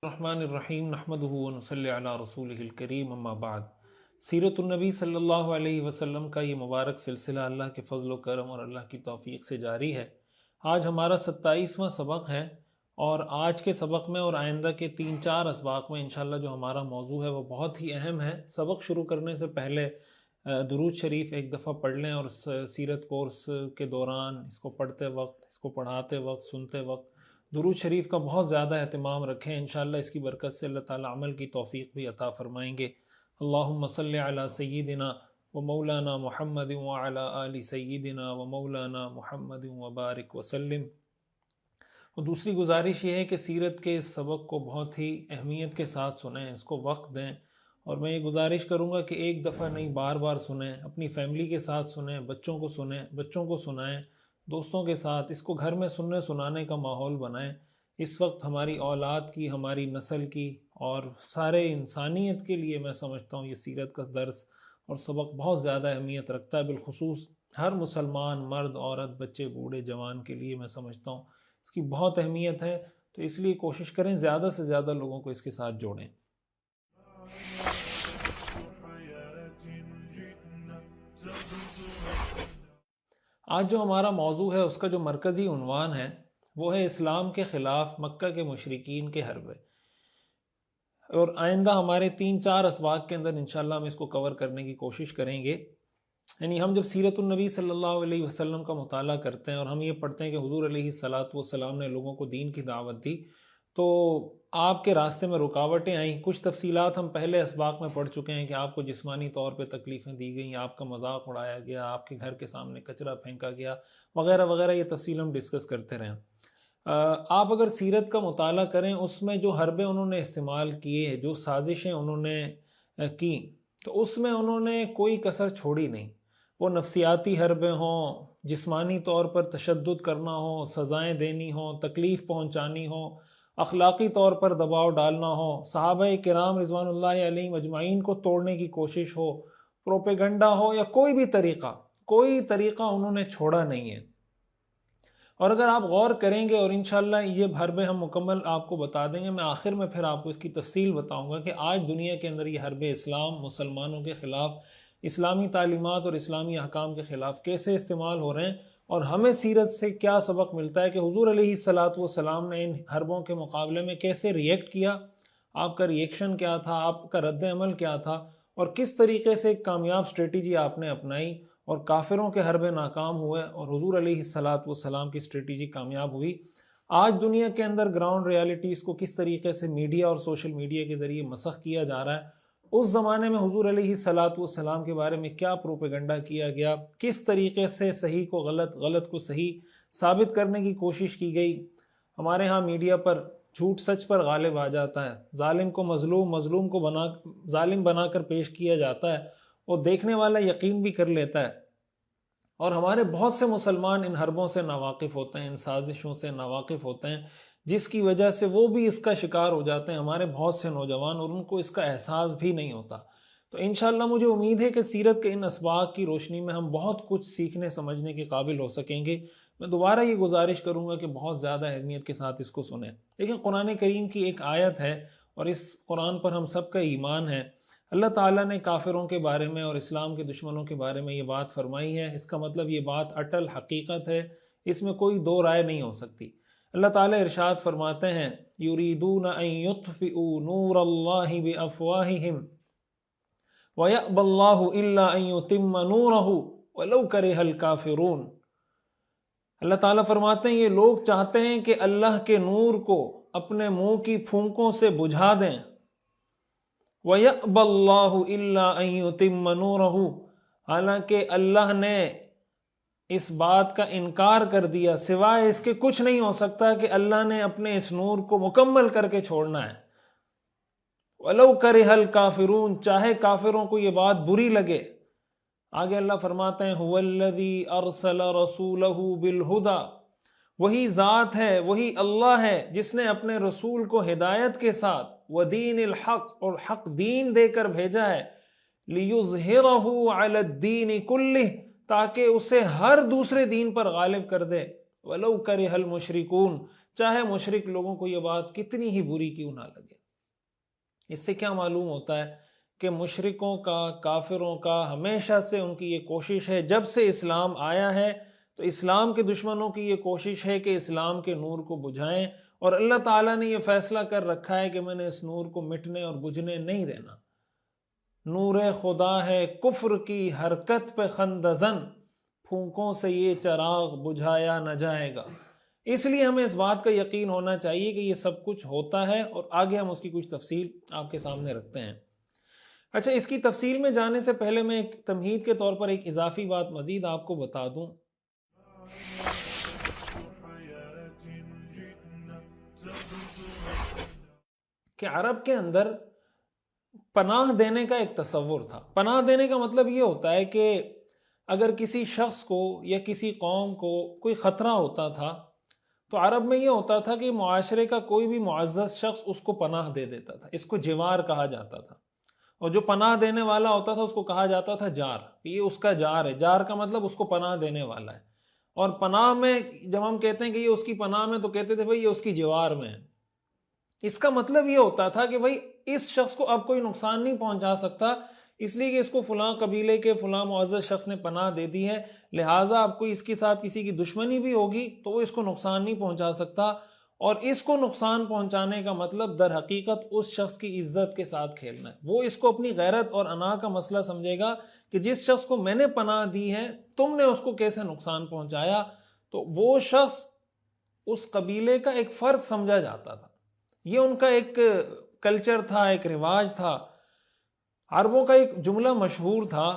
الرحمن الرحیم نحمدہ ونصلی علی رسولہ الکریم اما بعد۔ سیرت النبی صلی اللہ علیہ وسلم کا یہ مبارک سلسلہ اللہ کے فضل و کرم اور اللہ کی توفیق سے جاری ہے۔ آج ہمارا 27واں سبق ہے، اور آج کے سبق میں اور آئندہ کے 3-4 اسباق میں انشاءاللہ جو ہمارا موضوع ہے وہ بہت ہی اہم ہے۔ سبق شروع کرنے سے پہلے درود شریف ایک دفعہ پڑھ لیں، اور سیرت کورس کے دوران اس کو پڑھتے وقت، اس کو پڑھاتے وقت، سنتے وقت درود شریف کا بہت زیادہ اہتمام رکھیں۔ انشاءاللہ اس کی برکت سے اللہ تعالیٰ عمل کی توفیق بھی عطا فرمائیں گے۔ اللہم صلی علی سیدنا و مولانا محمد وعلی آل سیدنا و مولانا محمد وبارک وسلم۔ اور دوسری گزارش یہ ہے کہ سیرت کے اس سبق کو بہت ہی اہمیت کے ساتھ سنیں، اس کو وقت دیں، اور میں یہ گزارش کروں گا کہ ایک دفعہ نہیں بار بار سنیں، اپنی فیملی کے ساتھ سنیں، بچوں کو سنیں، بچوں کو سنائیں، دوستوں کے ساتھ اس کو گھر میں سننے سنانے کا ماحول بنائیں۔ اس وقت ہماری اولاد کی، ہماری نسل کی اور سارے انسانیت کے لیے میں سمجھتا ہوں یہ سیرت کا درس اور سبق بہت زیادہ اہمیت رکھتا ہے، بالخصوص ہر مسلمان مرد، عورت، بچے، بوڑھے، جوان کے لیے میں سمجھتا ہوں اس کی بہت اہمیت ہے۔ تو اس لیے کوشش کریں زیادہ سے زیادہ لوگوں کو اس کے ساتھ جوڑیں۔ آج جو ہمارا موضوع ہے اس کا جو مرکزی عنوان ہے وہ ہے اسلام کے خلاف مکہ کے مشرکین کے حربے، اور آئندہ ہمارے 3-4 اسباق کے اندر انشاءاللہ ہم اس کو کور کرنے کی کوشش کریں گے۔ یعنی ہم جب سیرت النبی صلی اللہ علیہ وسلم کا مطالعہ کرتے ہیں اور ہم یہ پڑھتے ہیں کہ حضور علیہ السلام نے لوگوں کو دین کی دعوت دی، تو آپ کے راستے میں رکاوٹیں آئیں۔ کچھ تفصیلات ہم پہلے اسباق میں پڑھ چکے ہیں کہ آپ کو جسمانی طور پہ تکلیفیں دی گئیں، آپ کا مذاق اڑایا گیا، آپ کے گھر کے سامنے کچرا پھینکا گیا، وغیرہ وغیرہ، یہ تفصیل ہم ڈسکس کرتے رہے۔ آپ اگر سیرت کا مطالعہ کریں، اس میں جو حربے انہوں نے استعمال کیے، جو سازشیں انہوں نے کی، تو اس میں انہوں نے کوئی کسر چھوڑی نہیں۔ وہ نفسیاتی حربے ہوں، جسمانی طور پر تشدد کرنا ہو، سزائیں دینی ہوں، تکلیف پہنچانی ہو، اخلاقی طور پر دباؤ ڈالنا ہو، صحابہ کرام رضوان اللہ علیہم اجمعین کو توڑنے کی کوشش ہو، پروپیگنڈا ہو، یا کوئی طریقہ انہوں نے چھوڑا نہیں ہے۔ اور اگر آپ غور کریں گے، اور انشاءاللہ یہ حربے ہم مکمل آپ کو بتا دیں گے، میں آخر میں پھر آپ کو اس کی تفصیل بتاؤں گا کہ آج دنیا کے اندر یہ حربے اسلام، مسلمانوں کے خلاف، اسلامی تعلیمات اور اسلامی احکام کے خلاف کیسے استعمال ہو رہے ہیں، اور ہمیں سیرت سے کیا سبق ملتا ہے کہ حضور علیہ السلام نے ان حربوں کے مقابلے میں کیسے ریئیکٹ کیا، آپ کا ریئیکشن کیا تھا، آپ کا رد عمل کیا تھا، اور کس طریقے سے ایک کامیاب اسٹریٹجی آپ نے اپنائی، اور کافروں کے حربے ناکام ہوئے اور حضور علیہ السلام کی اسٹریٹجی کامیاب ہوئی۔ آج دنیا کے اندر گراؤنڈ ریالٹیز کو کس طریقے سے میڈیا اور سوشل میڈیا کے ذریعے مسخ کیا جا رہا ہے، اس زمانے میں حضور علیہ السلام کے بارے میں کیا پروپیگنڈا کیا گیا، کس طریقے سے صحیح کو غلط، غلط کو صحیح ثابت کرنے کی کوشش کی گئی۔ ہمارے ہاں میڈیا پر جھوٹ سچ پر غالب آ جاتا ہے، ظالم کو مظلوم، مظلوم کو ظالم بنا کر پیش کیا جاتا ہے، اور دیکھنے والا یقین بھی کر لیتا ہے۔ اور ہمارے بہت سے مسلمان ان حربوں سے ناواقف ہوتے ہیں، ان سازشوں سے ناواقف ہوتے ہیں، جس کی وجہ سے وہ بھی اس کا شکار ہو جاتے ہیں، ہمارے بہت سے نوجوان، اور ان کو اس کا احساس بھی نہیں ہوتا۔ تو انشاءاللہ مجھے امید ہے کہ سیرت کے ان اسباق کی روشنی میں ہم بہت کچھ سیکھنے سمجھنے کے قابل ہو سکیں گے۔ میں دوبارہ یہ گزارش کروں گا کہ بہت زیادہ اہمیت کے ساتھ اس کو سنیں۔ دیکھیں، قرآن کریم کی ایک آیت ہے، اور اس قرآن پر ہم سب کا ایمان ہے۔ اللہ تعالیٰ نے کافروں کے بارے میں اور اسلام کے دشمنوں کے بارے میں یہ بات فرمائی ہے، اس کا مطلب یہ بات اٹل حقیقت ہے، اس میں کوئی دو رائے نہیں ہو سکتی۔ اللہ تعالیٰ ارشاد فرماتے ہیں، یریدون ان یطفئوا نور اللہ بافواہہم ویأبی اللہ الا ان یتم نورہ ولو کرہ الکافرون۔ اللہ تعالیٰ فرماتے ہیں یہ لوگ چاہتے ہیں کہ اللہ کے نور کو اپنے منہ کی پھونکوں سے بجھا دیں، وَيَأْبَى اللَّهُ إِلَّا أَن يُتِمَّ نُورَهُ، حالانکہ اللہ نے اس بات کا انکار کر دیا، سوائے اس کے کچھ نہیں ہو سکتا کہ اللہ نے اپنے اس نور کو مکمل کر کے چھوڑنا ہے۔ وَلَوْ كَرِهَ الْكَافِرُونَ، چاہے کافروں کو یہ بات بری لگے۔ آگے اللہ فرماتے ہیں، هُوَ الَّذِي أَرْسَلَ رَسُولَهُ بِالْهُدَى، وہی ذات ہے، وہی اللہ ہے جس نے اپنے رسول کو ہدایت کے ساتھ وَدِينِ الْحَقِّ، اور حق دین دے کر بھیجا ہے، لِيُظْهِرَهُ عَلَى الدِّينِ كُلِّهِ، تاکہ اسے ہر دوسرے دین پر غالب کر دے، وَلَوْ كَرِهَ الْمُشْرِكُونَ، چاہے مشرک لوگوں کو یہ بات کتنی ہی بری کیوں نہ لگے۔ اس سے کیا معلوم ہوتا ہے کہ مشرکوں کا، کافروں کا ہمیشہ سے ان کی یہ کوشش ہے، جب سے اسلام آیا ہے تو اسلام کے دشمنوں کی یہ کوشش ہے کہ اسلام کے نور کو بجھائیں، اور اللہ تعالیٰ نے یہ فیصلہ کر رکھا ہے کہ میں نے اس نور کو مٹنے اور بجھنے نہیں دینا۔ نور خدا ہے کفر کی حرکت پہ خندزن، پھونکوں سے یہ چراغ بجھایا نہ جائے گا۔ اس لیے ہمیں اس بات کا یقین ہونا چاہیے کہ یہ سب کچھ ہوتا ہے، اور آگے ہم اس کی کچھ تفصیل آپ کے سامنے رکھتے ہیں۔ اچھا، اس کی تفصیل میں جانے سے پہلے میں ایک تمہید کے طور پر ایک اضافی بات مزید آپ کو بتا دوں کہ عرب کے اندر پناہ دینے کا ایک تصور تھا۔ پناہ دینے کا مطلب یہ ہوتا ہے کہ اگر کسی شخص کو یا کسی قوم کو کوئی خطرہ ہوتا تھا تو عرب میں یہ ہوتا تھا کہ معاشرے کا کوئی بھی معزز شخص اس کو پناہ دے دیتا تھا۔ اس کو جوار کہا جاتا تھا، اور جو پناہ دینے والا ہوتا تھا اس کو کہا جاتا تھا جار۔ یہ اس کا جار ہے، جار کا مطلب اس کو پناہ دینے والا ہے۔ اور پناہ میں جب ہم کہتے ہیں کہ یہ اس کی پناہ میں، تو کہتے تھے بھئی یہ اس کی جوار میں ہے۔ اس کا مطلب یہ ہوتا تھا کہ بھئی اس شخص کو اب کوئی نقصان نہیں پہنچا سکتا، اس لیے کہ اس کو فلاں قبیلے کے فلاں معزز شخص نے پناہ دے دی ہے، لہٰذا اب کوئی اس کے ساتھ کسی کی دشمنی بھی ہوگی تو وہ اس کو نقصان نہیں پہنچا سکتا۔ اور اس کو نقصان پہنچانے کا مطلب در حقیقت اس شخص کی عزت کے ساتھ کھیلنا ہے۔ وہ اس کو اپنی غیرت اور انا کا مسئلہ سمجھے گا کہ جس شخص کو میں نے پناہ دی ہے تم نے اس کو کیسے نقصان پہنچایا۔ تو وہ شخص اس قبیلے کا ایک فرد سمجھا جاتا تھا۔ یہ ان کا ایک کلچر تھا، ایک رواج تھا۔ عربوں کا ایک جملہ مشہور تھا،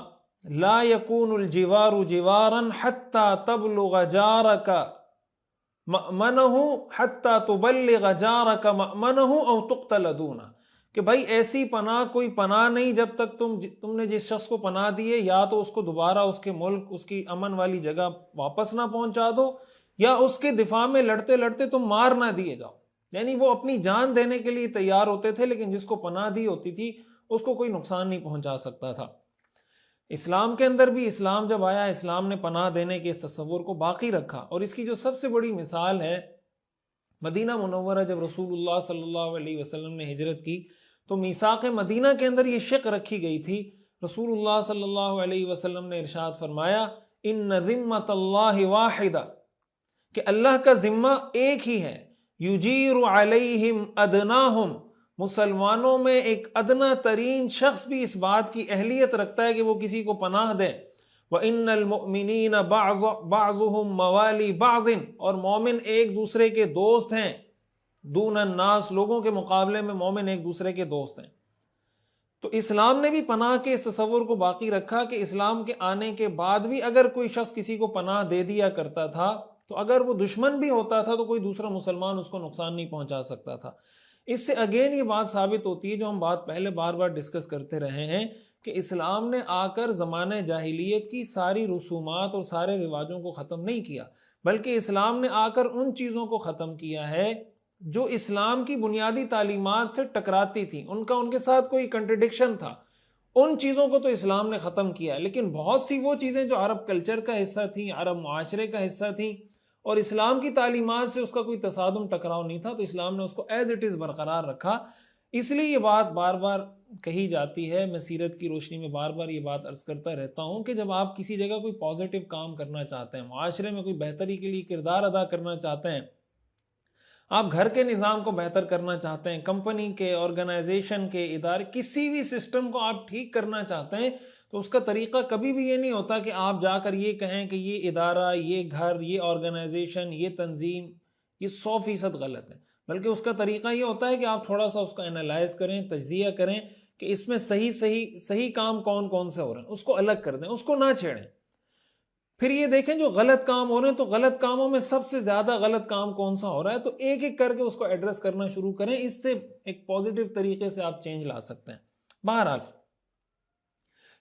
لا یکون الجوار جوارا حتی تبلغ جارک مأمنہ حتی تبلغ جارک مأمنہ او تقتل دونہ، کہ بھائی ایسی پناہ کوئی پناہ نہیں جب تک تم نے جس شخص کو پناہ دی ہے یا تو اس کو دوبارہ اس کے ملک، اس کی امن والی جگہ واپس نہ پہنچا دو، یا اس کے دفاع میں لڑتے لڑتے تم مار نہ دیے جاؤ۔ یعنی وہ اپنی جان دینے کے لیے تیار ہوتے تھے، لیکن جس کو پناہ دی ہوتی تھی اس کو کوئی نقصان نہیں پہنچا سکتا تھا۔ اسلام کے اندر بھی، اسلام جب آیا، اسلام نے پناہ دینے کے اس تصور کو باقی رکھا، اور اس کی جو سب سے بڑی مثال ہے، مدینہ منورہ جب رسول اللہ صلی اللہ علیہ وسلم نے ہجرت کی تو میثاق مدینہ کے اندر یہ شق رکھی گئی تھی۔ رسول اللہ صلی اللہ علیہ وسلم نے ارشاد فرمایا، ان ذمۃ اللہ واحدہ، کہ اللہ کا ذمہ ایک ہی ہے، یجیر علیہم ادناہم، مسلمانوں میں ایک ادنا ترین شخص بھی اس بات کی اہلیت رکھتا ہے کہ وہ کسی کو پناہ دے۔ وَإِنَّ الْمُؤْمِنِينَ بَعْضُهُمْ مَوَالِي بَعْضٍ، اور مومن ایک دوسرے کے دوست ہیں، دون الناس، لوگوں کے مقابلے میں مومن ایک دوسرے کے دوست ہیں۔ تو اسلام نے بھی پناہ کے اس تصور کو باقی رکھا کہ اسلام کے آنے کے بعد بھی اگر کوئی شخص کسی کو پناہ دے دیا کرتا تھا تو اگر وہ دشمن بھی ہوتا تھا تو کوئی دوسرا مسلمان اس کو نقصان نہیں پہنچا سکتا تھا۔ اس سے اگین یہ بات ثابت ہوتی ہے جو ہم بات پہلے بار بار ڈسکس کرتے رہے ہیں کہ اسلام نے آ کر زمانہ جاہلیت کی ساری رسومات اور سارے رواجوں کو ختم نہیں کیا، بلکہ اسلام نے آ کر ان چیزوں کو ختم کیا ہے جو اسلام کی بنیادی تعلیمات سے ٹکراتی تھیں، ان کے ساتھ کوئی کنٹرڈکشن تھا، ان چیزوں کو تو اسلام نے ختم کیا ہے۔ لیکن بہت سی وہ چیزیں جو عرب کلچر کا حصہ تھیں، عرب معاشرے کا حصہ تھیں، اور اسلام کی تعلیمات سے اس کا کوئی تصادم ٹکراؤ نہیں تھا، تو اسلام نے اس کو ایز اٹ از برقرار رکھا۔ اس لیے یہ بات بار بار کہی جاتی ہے، میں سیرت کی روشنی میں بار بار یہ بات عرض کرتا رہتا ہوں کہ جب آپ کسی جگہ کوئی پازیٹیو کام کرنا چاہتے ہیں، معاشرے میں کوئی بہتری کے لیے کردار ادا کرنا چاہتے ہیں، آپ گھر کے نظام کو بہتر کرنا چاہتے ہیں، کمپنی کے، آرگنائزیشن کے، ادارے، کسی بھی سسٹم کو آپ ٹھیک کرنا چاہتے ہیں، تو اس کا طریقہ کبھی بھی یہ نہیں ہوتا کہ آپ جا کر یہ کہیں کہ یہ ادارہ، یہ گھر، یہ آرگنائزیشن، یہ تنظیم، یہ 100% غلط ہے، بلکہ اس کا طریقہ یہ ہوتا ہے کہ آپ تھوڑا سا اس کا انالائز کریں، تجزیہ کریں کہ اس میں صحیح کام کون کون سے ہو رہے ہیں، اس کو الگ کر دیں، اس کو نہ چھیڑیں۔ پھر یہ دیکھیں جو غلط کام ہو رہے ہیں تو غلط کاموں میں سب سے زیادہ غلط کام کون سا ہو رہا ہے، تو ایک ایک کر کے اس کو ایڈریس کرنا شروع کریں، اس سے ایک پازیٹیو طریقے سے آپ چینج لا سکتے ہیں۔ بہرحال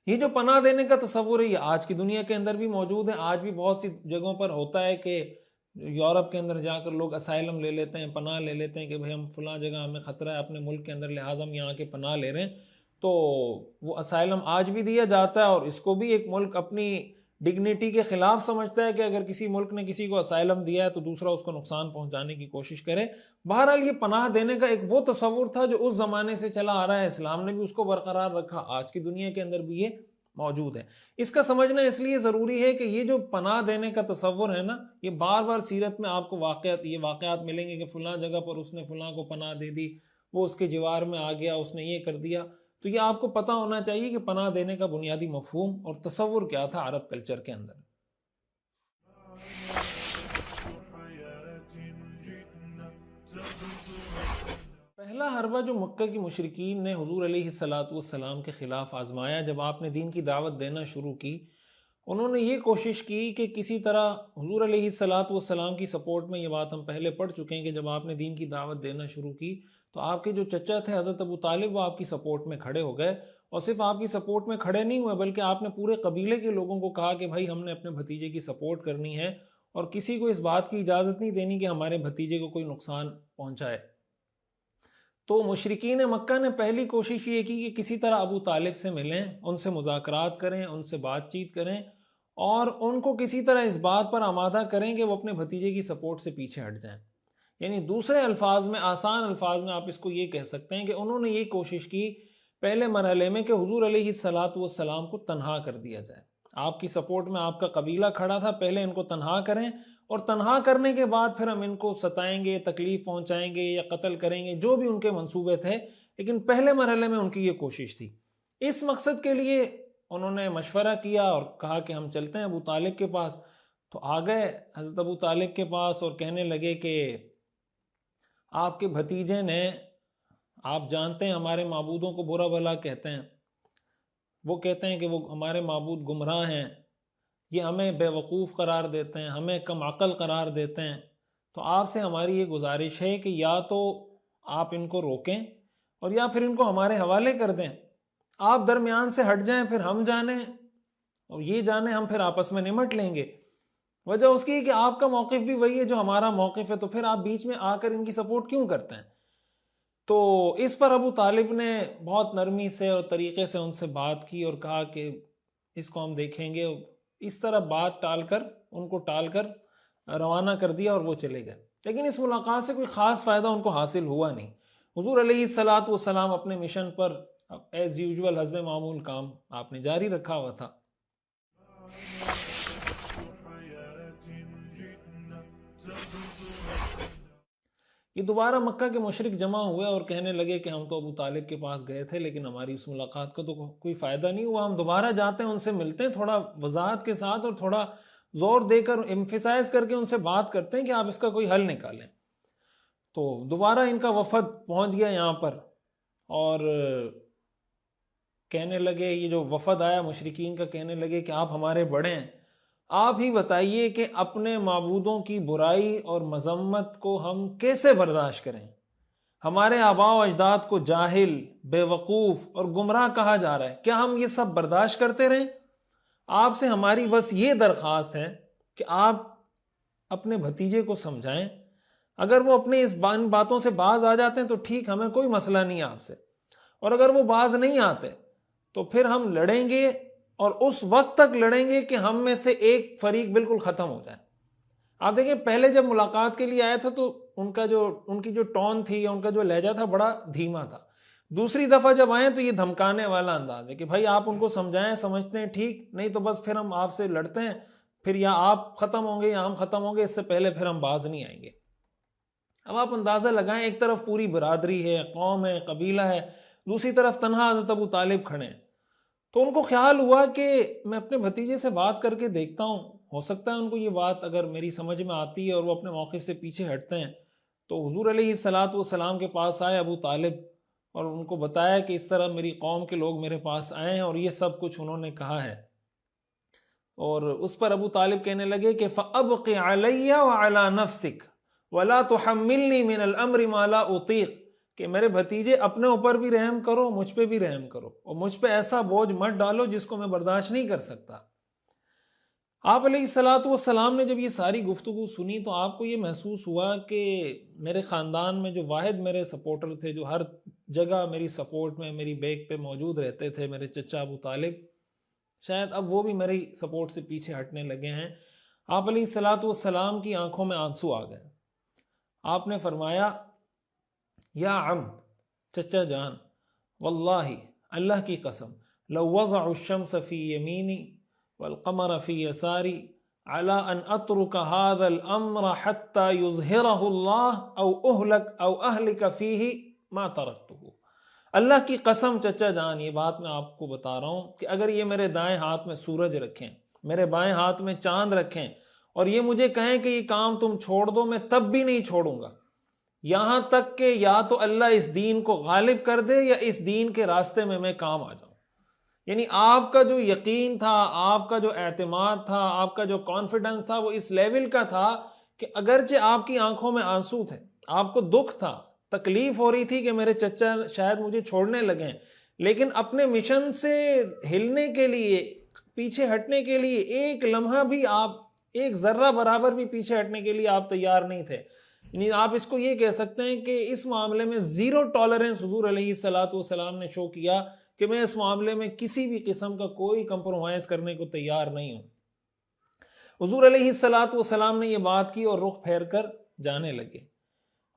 یہ جو پناہ دینے کا تصور ہے یہ آج کی دنیا کے اندر بھی موجود ہے۔ آج بھی بہت سی جگہوں پر ہوتا ہے کہ یورپ کے اندر جا کر لوگ اسائلم لے لیتے ہیں، پناہ لے لیتے ہیں کہ بھئی ہم فلاں جگہ ہمیں خطرہ ہے اپنے ملک کے اندر، لہٰذا ہم یہاں کے پناہ لے رہے ہیں۔ تو وہ اسائلم آج بھی دیا جاتا ہے، اور اس کو بھی ایک ملک اپنی ڈگنیٹی کے خلاف سمجھتا ہے کہ اگر کسی ملک نے کسی کو اسائلم دیا ہے تو دوسرا اس کو نقصان پہنچانے کی کوشش کرے. بہرحال یہ پناہ دینے کا ایک وہ تصور تھا جو اس زمانے سے چلا آ رہا ہے، اسلام نے بھی اس کو برقرار رکھا، آج کی دنیا کے اندر بھی یہ موجود ہے. اس کا سمجھنا اس لیے ضروری ہے کہ یہ جو پناہ دینے کا تصور ہے نا، یہ بار بار سیرت میں آپ کو یہ واقعات ملیں گے کہ فلاں جگہ پر اس نے فلاں کو پناہ دے دی، وہ اس کے جوار میں آ گیا، اس نے یہ کر دیا. تو یہ آپ کو پتہ ہونا چاہیے کہ پناہ دینے کا بنیادی مفہوم اور تصور کیا تھا عرب کلچر کے اندر. پہلا حربہ جو مکہ کی مشرکین نے حضور علیہ السلام کے خلاف آزمایا جب آپ نے دین کی دعوت دینا شروع کی، انہوں نے یہ کوشش کی کہ کسی طرح حضور علیہ السلام کی سپورٹ میں، یہ بات ہم پہلے پڑھ چکے ہیں کہ جب آپ نے دین کی دعوت دینا شروع کی تو آپ کے جو چچا تھے حضرت ابو طالب، وہ آپ کی سپورٹ میں کھڑے ہو گئے. اور صرف آپ کی سپورٹ میں کھڑے نہیں ہوئے بلکہ آپ نے پورے قبیلے کے لوگوں کو کہا کہ بھائی ہم نے اپنے بھتیجے کی سپورٹ کرنی ہے اور کسی کو اس بات کی اجازت نہیں دینی کہ ہمارے بھتیجے کو کوئی نقصان پہنچائے. تو مشرکین مکہ نے پہلی کوشش یہ کی کہ کسی طرح ابو طالب سے ملیں، ان سے مذاکرات کریں، ان سے بات چیت کریں اور ان کو کسی طرح اس بات پر آمادہ کریں کہ وہ اپنے بھتیجے کی سپورٹ سے پیچھے ہٹ جائیں. یعنی دوسرے الفاظ میں، آسان الفاظ میں آپ اس کو یہ کہہ سکتے ہیں کہ انہوں نے یہ کوشش کی پہلے مرحلے میں کہ حضور علیہ السلام کو تنہا کر دیا جائے. آپ کی سپورٹ میں آپ کا قبیلہ کھڑا تھا، پہلے ان کو تنہا کریں اور تنہا کرنے کے بعد پھر ہم ان کو ستائیں گے، تکلیف پہنچائیں گے یا قتل کریں گے، جو بھی ان کے منصوبے تھے. لیکن پہلے مرحلے میں ان کی یہ کوشش تھی. اس مقصد کے لیے انہوں نے مشورہ کیا اور کہا کہ ہم چلتے ہیں ابو طالب کے پاس. تو آ گئے حضرت ابو طالب کے پاس اور کہنے لگے کہ آپ کے بھتیجے نے، آپ جانتے ہیں ہمارے معبودوں کو برا بھلا کہتے ہیں، وہ کہتے ہیں کہ وہ ہمارے معبود گمراہ ہیں، یہ ہمیں بے وقوف قرار دیتے ہیں، ہمیں کم عقل قرار دیتے ہیں. تو آپ سے ہماری یہ گزارش ہے کہ یا تو آپ ان کو روکیں اور یا پھر ان کو ہمارے حوالے کر دیں. آپ درمیان سے ہٹ جائیں، پھر ہم جانیں اور یہ جانیں، ہم پھر آپس میں نمٹ لیں گے. وجہ اس کی ہے کہ آپ کا موقف بھی وہی ہے جو ہمارا موقف ہے، تو پھر آپ بیچ میں آ کر ان کی سپورٹ کیوں کرتے ہیں؟ تو اس پر ابو طالب نے بہت نرمی سے اور طریقے سے ان سے بات کی اور کہا کہ اس کو ہم دیکھیں گے. اس طرح بات ان کو ٹال کر روانہ کر دیا اور وہ چلے گئے. لیکن اس ملاقات سے کوئی خاص فائدہ ان کو حاصل ہوا نہیں. حضور علیہ السلام اپنے مشن پر ایز یوزول حسب معمول کام آپ نے جاری رکھا ہوا تھا. یہ دوبارہ مکہ کے مشرک جمع ہوئے اور کہنے لگے کہ ہم تو ابو طالب کے پاس گئے تھے لیکن ہماری اس ملاقات کا تو کوئی فائدہ نہیں ہوا، ہم دوبارہ جاتے ہیں، ان سے ملتے ہیں، تھوڑا وضاحت کے ساتھ اور تھوڑا زور دے کر ایمفیسائز کر کے ان سے بات کرتے ہیں کہ آپ اس کا کوئی حل نکالیں. تو دوبارہ ان کا وفد پہنچ گیا یہاں پر اور کہنے لگے، یہ جو وفد آیا مشرکین کا، کہنے لگے کہ آپ ہمارے بڑے ہیں، آپ ہی بتائیے کہ اپنے معبودوں کی برائی اور مذمت کو ہم کیسے برداشت کریں؟ ہمارے آباء و اجداد کو جاہل، بے وقوف اور گمراہ کہا جا رہا ہے، کیا ہم یہ سب برداشت کرتے رہیں؟ آپ سے ہماری بس یہ درخواست ہے کہ آپ اپنے بھتیجے کو سمجھائیں. اگر وہ اپنے اس باتوں سے باز آ جاتے ہیں تو ٹھیک، ہمیں کوئی مسئلہ نہیں آپ سے، اور اگر وہ باز نہیں آتے تو پھر ہم لڑیں گے اور اس وقت تک لڑیں گے کہ ہم میں سے ایک فریق بالکل ختم ہو جائے. آپ دیکھیں پہلے جب ملاقات کے لیے آیا تھا تو ان کی جو ٹون تھی یا ان کا جو لہجہ تھا بڑا دھیما تھا. دوسری دفعہ جب آئیں تو یہ دھمکانے والا انداز ہے کہ بھائی آپ ان کو سمجھائیں، سمجھتے ہیں ٹھیک، نہیں تو بس پھر ہم آپ سے لڑتے ہیں، پھر یا آپ ختم ہوں گے یا ہم ختم ہوں گے، اس سے پہلے پھر ہم باز نہیں آئیں گے. اب آپ اندازہ لگائیں، ایک طرف پوری برادری ہے، قوم ہے، قبیلہ ہے، دوسری طرف تنہا حضرت ابو طالب کھڑے ہیں. تو ان کو خیال ہوا کہ میں اپنے بھتیجے سے بات کر کے دیکھتا ہوں، ہو سکتا ہے ان کو یہ بات اگر میری سمجھ میں آتی ہے اور وہ اپنے موقف سے پیچھے ہٹتے ہیں. تو حضور علیہ السلام کے پاس آئے ابو طالب اور ان کو بتایا کہ اس طرح میری قوم کے لوگ میرے پاس آئے ہیں اور یہ سب کچھ انہوں نے کہا ہے. اور اس پر ابو طالب کہنے لگے کہ فَأَبْقِ عَلَيَّ وَعَلَى نَفْسِكَ وَلَا تُحَمِّلْنِي مِنَ الْأَمْرِ مَا لَا أُطِيقُ، کہ میرے بھتیجے اپنے اوپر بھی رحم کرو، مجھ پہ بھی رحم کرو، اور مجھ پہ ایسا بوجھ مت ڈالو جس کو میں برداشت نہیں کر سکتا. آپ علیہ السلام نے جب یہ ساری گفتگو سنی تو آپ کو یہ محسوس ہوا کہ میرے خاندان میں جو واحد میرے سپورٹر تھے، جو ہر جگہ میری سپورٹ میں، میری بیک پہ موجود رہتے تھے، میرے چچا ابو طالب، شاید اب وہ بھی میری سپورٹ سے پیچھے ہٹنے لگے ہیں۔ آپ علیہ الصلوۃ والسلام کی آنکھوں میں آنسو آ گئے۔ آپ نے فرمایا یا عم، چچا جان، واللہ، اللہ کی قسم، لو وضع الشمس فی یمینی والقمر فی یساری علی ان اترک هذا الامر حتی یظہرہ اللہ او اہلک فیہ ما ترکتہ۔ اللہ کی قسم چچا جان، یہ بات میں آپ کو بتا رہا ہوں کہ اگر یہ میرے دائیں ہاتھ میں سورج رکھیں، میرے بائیں ہاتھ میں چاند رکھیں اور یہ مجھے کہیں کہ یہ کام تم چھوڑ دو، میں تب بھی نہیں چھوڑوں گا، یہاں تک کہ یا تو اللہ اس دین کو غالب کر دے یا اس دین کے راستے میں کام آ جاؤں۔ یعنی آپ کا جو یقین تھا، آپ کا جو اعتماد تھا، آپ کا جو کانفیڈنس تھا، وہ اس لیول کا تھا کہ اگرچہ آپ کی آنکھوں میں آنسو تھے، آپ کو دکھ تھا، تکلیف ہو رہی تھی کہ میرے چچا شاید مجھے چھوڑنے لگیں، لیکن اپنے مشن سے ہلنے کے لیے، پیچھے ہٹنے کے لیے ایک لمحہ بھی آپ، ایک ذرہ برابر بھی پیچھے ہٹنے کے لیے آپ تیار نہیں تھے۔ یعنی آپ اس کو یہ کہہ سکتے ہیں کہ اس معاملے میں زیرو ٹالرنس حضور علیہ الصلوۃ والسلام نے شو کیا کہ میں اس معاملے میں کسی بھی قسم کا کوئی کمپرومائز کرنے کو تیار نہیں ہوں۔ حضور علیہ الصلوۃ والسلام نے یہ بات کی اور رخ پھیر کر جانے لگے،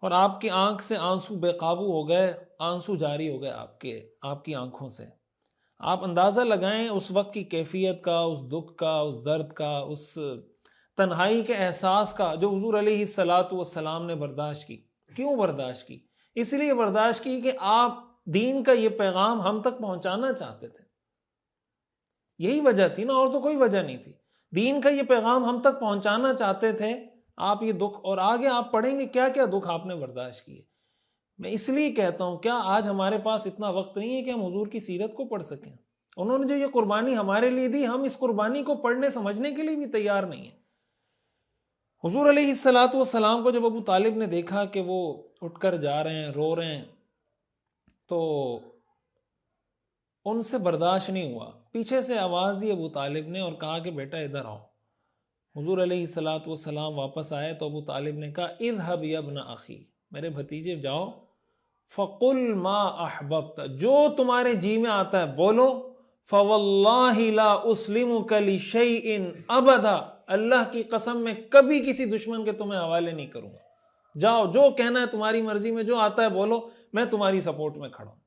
اور آپ کی آنکھ سے آنسو بے قابو ہو گئے، آنسو جاری ہو گئے آپ کی آنکھوں سے۔ آپ اندازہ لگائیں اس وقت کی کیفیت کا، اس دکھ کا، اس درد کا، اس تنہائی کے احساس کا جو حضور علیہ الصلوۃ والسلام نے برداشت کی۔ کیوں برداشت کی؟ اس لیے برداشت کی کہ آپ دین کا یہ پیغام ہم تک پہنچانا چاہتے تھے، یہی وجہ تھی نا، اور تو کوئی وجہ نہیں تھی۔ دین کا یہ پیغام ہم تک پہنچانا چاہتے تھے آپ، یہ دکھ، اور آگے آپ پڑھیں گے کیا کیا دکھ آپ نے برداشت کیے۔ میں اس لیے کہتا ہوں، کیا آج ہمارے پاس اتنا وقت نہیں ہے کہ ہم حضور کی سیرت کو پڑھ سکیں؟ انہوں نے جو یہ قربانی ہمارے لیے دی، ہم اس قربانی کو پڑھنے سمجھنے کے لیے بھی تیار نہیں ہیں۔ حضور علیہ الصلوۃ والسلام کو جب ابو طالب نے دیکھا کہ وہ اٹھ کر جا رہے ہیں، رو رہے ہیں، تو ان سے برداشت نہیں ہوا، پیچھے سے آواز دی ابو طالب نے اور کہا کہ بیٹا ادھر آؤ۔ حضور علیہ الصلوۃ والسلام واپس آئے تو ابو طالب نے کہا اذهب یا ابن اخی، میرے بھتیجے جاؤ، فقل ما احببت، جو تمہارے جی میں آتا ہے بولو، فواللہ لا اسلمک لشیء ابدا، اللہ کی قسم میں کبھی کسی دشمن کے تمہیں حوالے نہیں کروں گا، جاؤ، جو کہنا ہے تمہاری مرضی میں، جو آتا ہے بولو، میں تمہاری سپورٹ میں کھڑا ہوں۔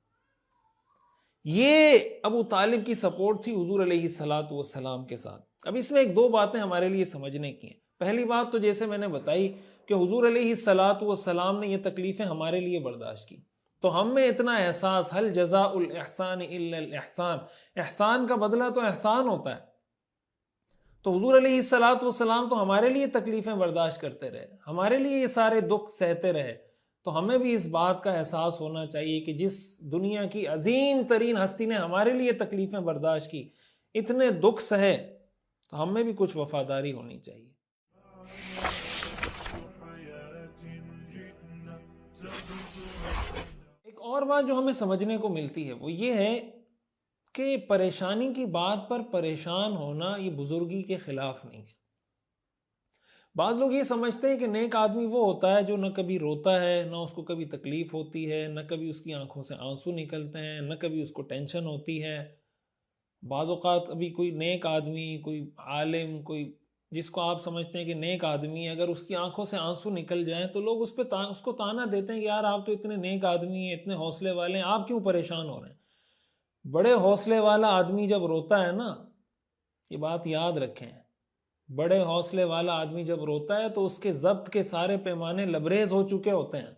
یہ ابو طالب کی سپورٹ تھی حضور علیہ الصلوۃ والسلام کے ساتھ۔ اب اس میں ایک دو باتیں ہمارے لیے سمجھنے کی ہیں۔ پہلی بات تو جیسے میں نے بتائی کہ حضور علیہ الصلوۃ والسلام نے یہ تکلیفیں ہمارے لیے برداشت کی، تو ہم میں اتنا احساس، هل جزاء الاحسان الا الاحسان، احسان کا بدلہ تو احسان ہوتا ہے۔ تو حضور علیہ الصلوۃ والسلام تو ہمارے لیے تکلیفیں برداشت کرتے رہے، ہمارے لیے یہ سارے دکھ سہتے رہے، تو ہمیں بھی اس بات کا احساس ہونا چاہیے کہ جس دنیا کی عظیم ترین ہستی نے ہمارے لیے تکلیفیں برداشت کی، اتنے دکھ سہے، تو ہمیں بھی کچھ وفاداری ہونی چاہیے۔ ایک اور بات جو ہمیں سمجھنے کو ملتی ہے وہ یہ ہے کہ پریشانی کی بات پر پریشان ہونا یہ بزرگی کے خلاف نہیں ہے۔ بعض لوگ یہ سمجھتے ہیں کہ نیک آدمی وہ ہوتا ہے جو نہ کبھی روتا ہے، نہ اس کو کبھی تکلیف ہوتی ہے، نہ کبھی اس کی آنکھوں سے آنسو نکلتے ہیں، نہ کبھی اس کو ٹینشن ہوتی ہے۔ بعض اوقات ابھی کوئی نیک آدمی، کوئی عالم، کوئی جس کو آپ سمجھتے ہیں کہ نیک آدمی، اگر اس کی آنکھوں سے آنسو نکل جائیں تو لوگ اس کو تانا دیتے ہیں کہ یار آپ تو اتنے نیک آدمی ہیں، اتنے حوصلے والے ہیں، آپ کیوں پریشان ہو رہے ہیں؟ بڑے حوصلے والا آدمی جب روتا ہے نا، یہ بات یاد رکھیں، بڑے حوصلے والا آدمی جب روتا ہے تو اس کے ضبط کے سارے پیمانے لبریز ہو چکے ہوتے ہیں۔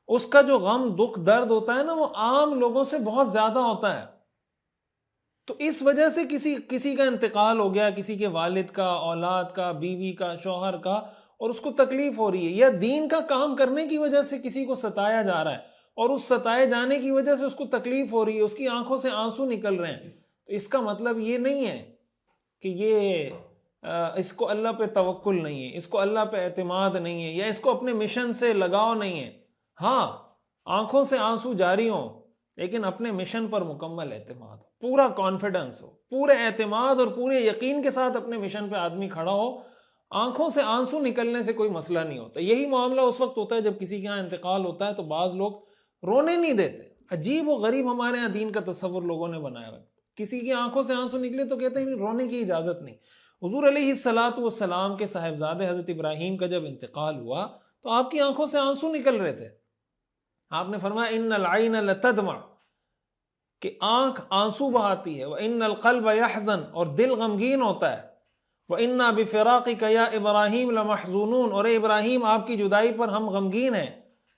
اس کا جو غم، دکھ، درد ہوتا ہے نا، وہ عام لوگوں سے بہت زیادہ ہوتا ہے۔ تو اس وجہ سے کسی کا انتقال ہو گیا، کسی کے والد کا، اولاد کا، بیوی کا، شوہر کا، اور اس کو تکلیف ہو رہی ہے، یا دین کا کام کرنے کی وجہ سے کسی کو ستایا جا رہا ہے اور اس ستائے جانے کی وجہ سے اس کو تکلیف ہو رہی ہے، اس کی آنکھوں سے آنسو نکل رہے ہیں، تو اس کا مطلب یہ نہیں ہے کہ اس کو اللہ پہ توکل نہیں ہے، اس کو اللہ پہ اعتماد نہیں ہے، یا اس کو اپنے مشن سے لگاؤ نہیں ہے۔ ہاں، آنکھوں سے آنسو جاری ہوں، لیکن اپنے مشن پر مکمل اعتماد ہو، پورا کانفیڈنس ہو، پورے اعتماد اور پورے یقین کے ساتھ اپنے مشن پہ آدمی کھڑا ہو۔ آنکھوں سے آنسو نکلنے سے کوئی مسئلہ نہیں ہوتا۔ یہی معاملہ اس وقت ہوتا ہے جب کسی کے ہاں انتقال ہوتا ہے تو بعض لوگ رونے نہیں دیتے۔ عجیب و غریب ہمارے ہاں دین کا تصور لوگوں نے بنایا ہے، کسی کی آنکھوں سے آنسو نکلے تو کہتے ہیں رونے کی اجازت نہیں. حضور علیہ الصلوۃ والسلام کے صاحبزادے حضرت ابراہیم کا جب انتقال ہوا تو آپ کی آنکھوں سے آنسو نکل رہے تھے. آپ نے فرمایا ان العین لتدمع، کہ آنکھ آنسو بہاتی ہے، وان القلب یحزن، اور دل غمگین ہوتا ہے، وَإِنَّا بِفِرَاقِكَ يَا إِبْرَاهِيمُ لَمَحْزُونُونَ، اور اے ابراہیم آپ کی جدائی پر ہم غمگین ہیں.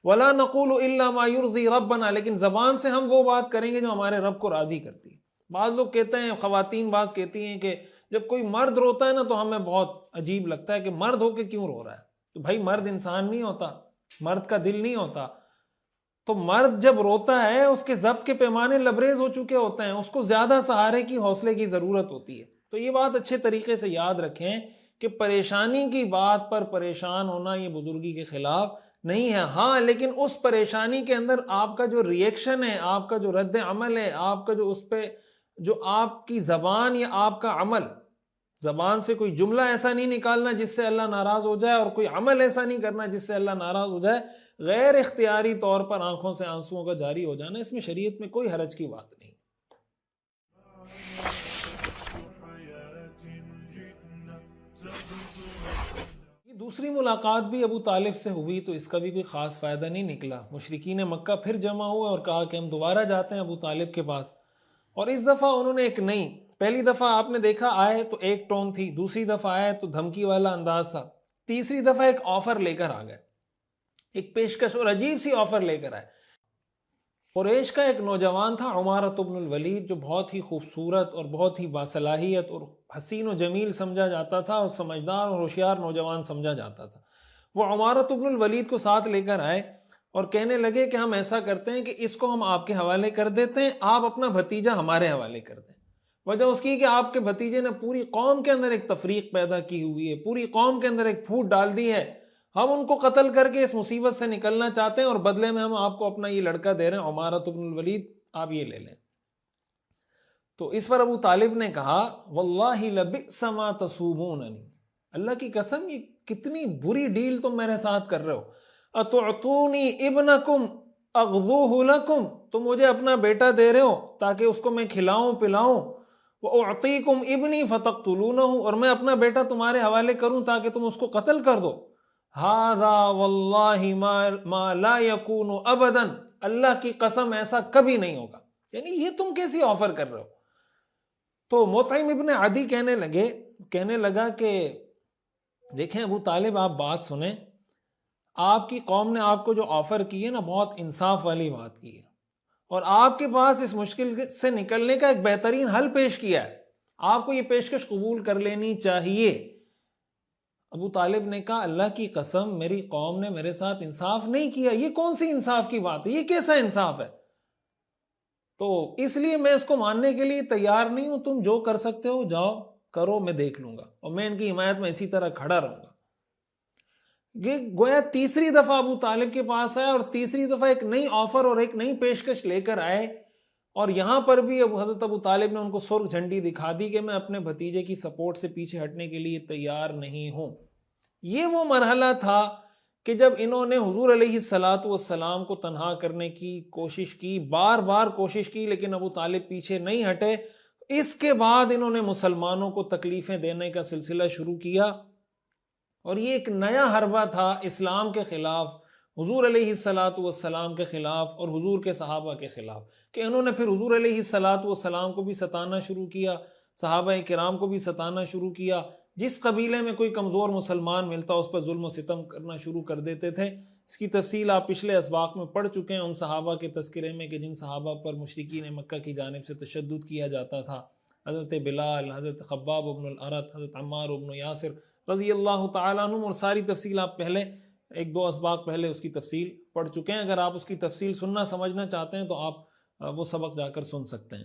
وَلَا نَقُولُ إِلَّا مَا يُرْضِي رَبَّنَا، لیکن زبان سے ہم وہ بات کریں گے جو ہمارے رب کو راضی کرتی ہے. بعض لوگ کہتے ہیں، خواتین بعض کہتی ہیں کہ جب کوئی مرد روتا ہے نا تو ہمیں بہت عجیب لگتا ہے کہ مرد ہو کے کیوں رو رہا ہے. تو بھائی مرد انسان نہیں ہوتا، مرد کا دل نہیں ہوتا. تو مرد جب روتا ہے اس کے ضبط کے پیمانے لبریز ہو چکے ہوتے ہیں، اس کو زیادہ سہارے کی، حوصلے کی ضرورت ہوتی ہے. تو یہ بات اچھے طریقے سے یاد رکھیں کہ پریشانی کی بات پر پریشان ہونا یہ بزرگی کے خلاف نہیں ہے. ہاں لیکن اس پریشانی کے اندر آپ کا جو ریئیکشن ہے، آپ کا جو رد عمل ہے، آپ کا جو اس پہ جو آپ کی زبان یا آپ کا عمل، زبان سے کوئی جملہ ایسا نہیں نکالنا جس سے اللہ ناراض ہو جائے، اور کوئی عمل ایسا نہیں کرنا جس سے اللہ ناراض ہو جائے. غیر اختیاری طور پر آنکھوں سے آنسوؤں کا جاری ہو جانا، اس میں شریعت میں کوئی حرج کی بات نہیں. دوسری ملاقات بھی ابو طالب سے ہوئی تو اس کا بھی کوئی خاص فائدہ نہیں نکلا. مشرکین مکہ پھر جمع ہوئے اور کہا کہ ہم دوبارہ جاتے ہیں ابو طالب کے پاس. اور اس دفعہ انہوں نے ایک نئی، پہلی دفعہ آپ نے دیکھا آئے تو ایک ٹون تھی، دوسری دفعہ آئے تو دھمکی والا انداز تھا، تیسری دفعہ ایک آفر لے کر آ گئے، ایک پیشکش اور عجیب سی آفر لے کر آئے. قریش کا ایک نوجوان تھا عمارۃ بن الولید، جو بہت ہی خوبصورت اور بہت ہی باصلاحیت اور حسین و جمیل سمجھا جاتا تھا، اور سمجھدار اور ہوشیار نوجوان سمجھا جاتا تھا. وہ عمارۃ بن الولید کو ساتھ لے کر آئے اور کہنے لگے کہ ہم ایسا کرتے ہیں کہ اس کو ہم آپ کے حوالے کر دیتے ہیں، آپ اپنا بھتیجا ہمارے حوالے کر دیں. وجہ اس کی کہ آپ کے بھتیجے نے پوری قوم کے اندر ایک تفریق پیدا کی ہوئی ہے، پوری قوم کے اندر ایک پھوٹ ڈال دی ہے. ہم ان کو قتل کر کے اس مصیبت سے نکلنا چاہتے ہیں، اور بدلے میں ہم آپ کو اپنا یہ لڑکا دے رہے ہیں عمارۃ بن الولید، آپ یہ لے لیں. تو اس پر ابو طالب نے کہا واللہ لبئس ما تصوموننی، اللہ کی قسم یہ کتنی بری ڈیل تم میرے ساتھ کر رہے ہو. اتعطونی ابنکم اغذوہ لکم، تم مجھے اپنا بیٹا دے رہے ہو تاکہ اس کو میں کھلاؤں پلاؤں، واعطیکم ابنی فتقتلونہ، اور میں اپنا بیٹا تمہارے حوالے کروں تاکہ تم اس کو قتل کر دو. ھذا واللہ ما لا یکون ابدا، اللہ کی قسم ایسا کبھی نہیں ہوگا. یعنی یہ تم کیسی آفر کر رہے ہو؟ تو مطعم ابن عدی کہنے لگا کہ دیکھیں ابو طالب آپ بات سنیں، آپ کی قوم نے آپ کو جو آفر کی ہے نا بہت انصاف والی بات کی ہے، اور آپ کے پاس اس مشکل سے نکلنے کا ایک بہترین حل پیش کیا ہے، آپ کو یہ پیشکش قبول کر لینی چاہیے. ابو طالب نے کہا اللہ کی قسم میری قوم نے میرے ساتھ انصاف نہیں کیا، یہ کون سی انصاف کی بات ہے، یہ کیسا انصاف ہے؟ تو اس لیے میں اس کو ماننے کے لیے تیار نہیں ہوں، تم جو کر سکتے ہو جاؤ کرو، میں دیکھ لوں گا، اور میں ان کی حمایت میں اسی طرح کھڑا رہوں گا. یہ گویا تیسری دفعہ ابو طالب کے پاس آئے، اور تیسری دفعہ ایک نئی آفر اور ایک نئی پیشکش لے کر آئے. اور یہاں پر بھی حضرت ابو طالب نے ان کو سرخ جھنڈی دکھا دی کہ میں اپنے بھتیجے کی سپورٹ سے پیچھے ہٹنے کے لیے تیار نہیں ہوں. یہ وہ مرحلہ تھا کہ جب انہوں نے حضور علیہ الصلوۃ والسلام کو تنہا کرنے کی کوشش کی، بار بار کوشش کی، لیکن ابو طالب پیچھے نہیں ہٹے. اس کے بعد انہوں نے مسلمانوں کو تکلیفیں دینے کا سلسلہ شروع کیا، اور یہ ایک نیا حربہ تھا اسلام کے خلاف، حضور علیہ الصلوۃ والسلام کے خلاف اور حضور کے صحابہ کے خلاف، کہ انہوں نے پھر حضور علیہ الصلوۃ والسلام کو بھی ستانا شروع کیا، صحابہ کرام کو بھی ستانا شروع کیا. جس قبیلے میں کوئی کمزور مسلمان ملتا اس پر ظلم و ستم کرنا شروع کر دیتے تھے. اس کی تفصیل آپ پچھلے اسباق میں پڑھ چکے ہیں ان صحابہ کے تذکرے میں کہ جن صحابہ پر مشرکین مکہ کی جانب سے تشدد کیا جاتا تھا، حضرت بلال، حضرت خباب بن الارت، حضرت عمار بن یاسر رضی اللہ تعالیٰ عنہم، اور ساری تفصیل آپ پہلے ایک دو اسباق پہلے اس کی تفصیل پڑھ چکے ہیں. اگر آپ اس کی تفصیل سننا سمجھنا چاہتے ہیں تو آپ وہ سبق جا کر سن سکتے ہیں.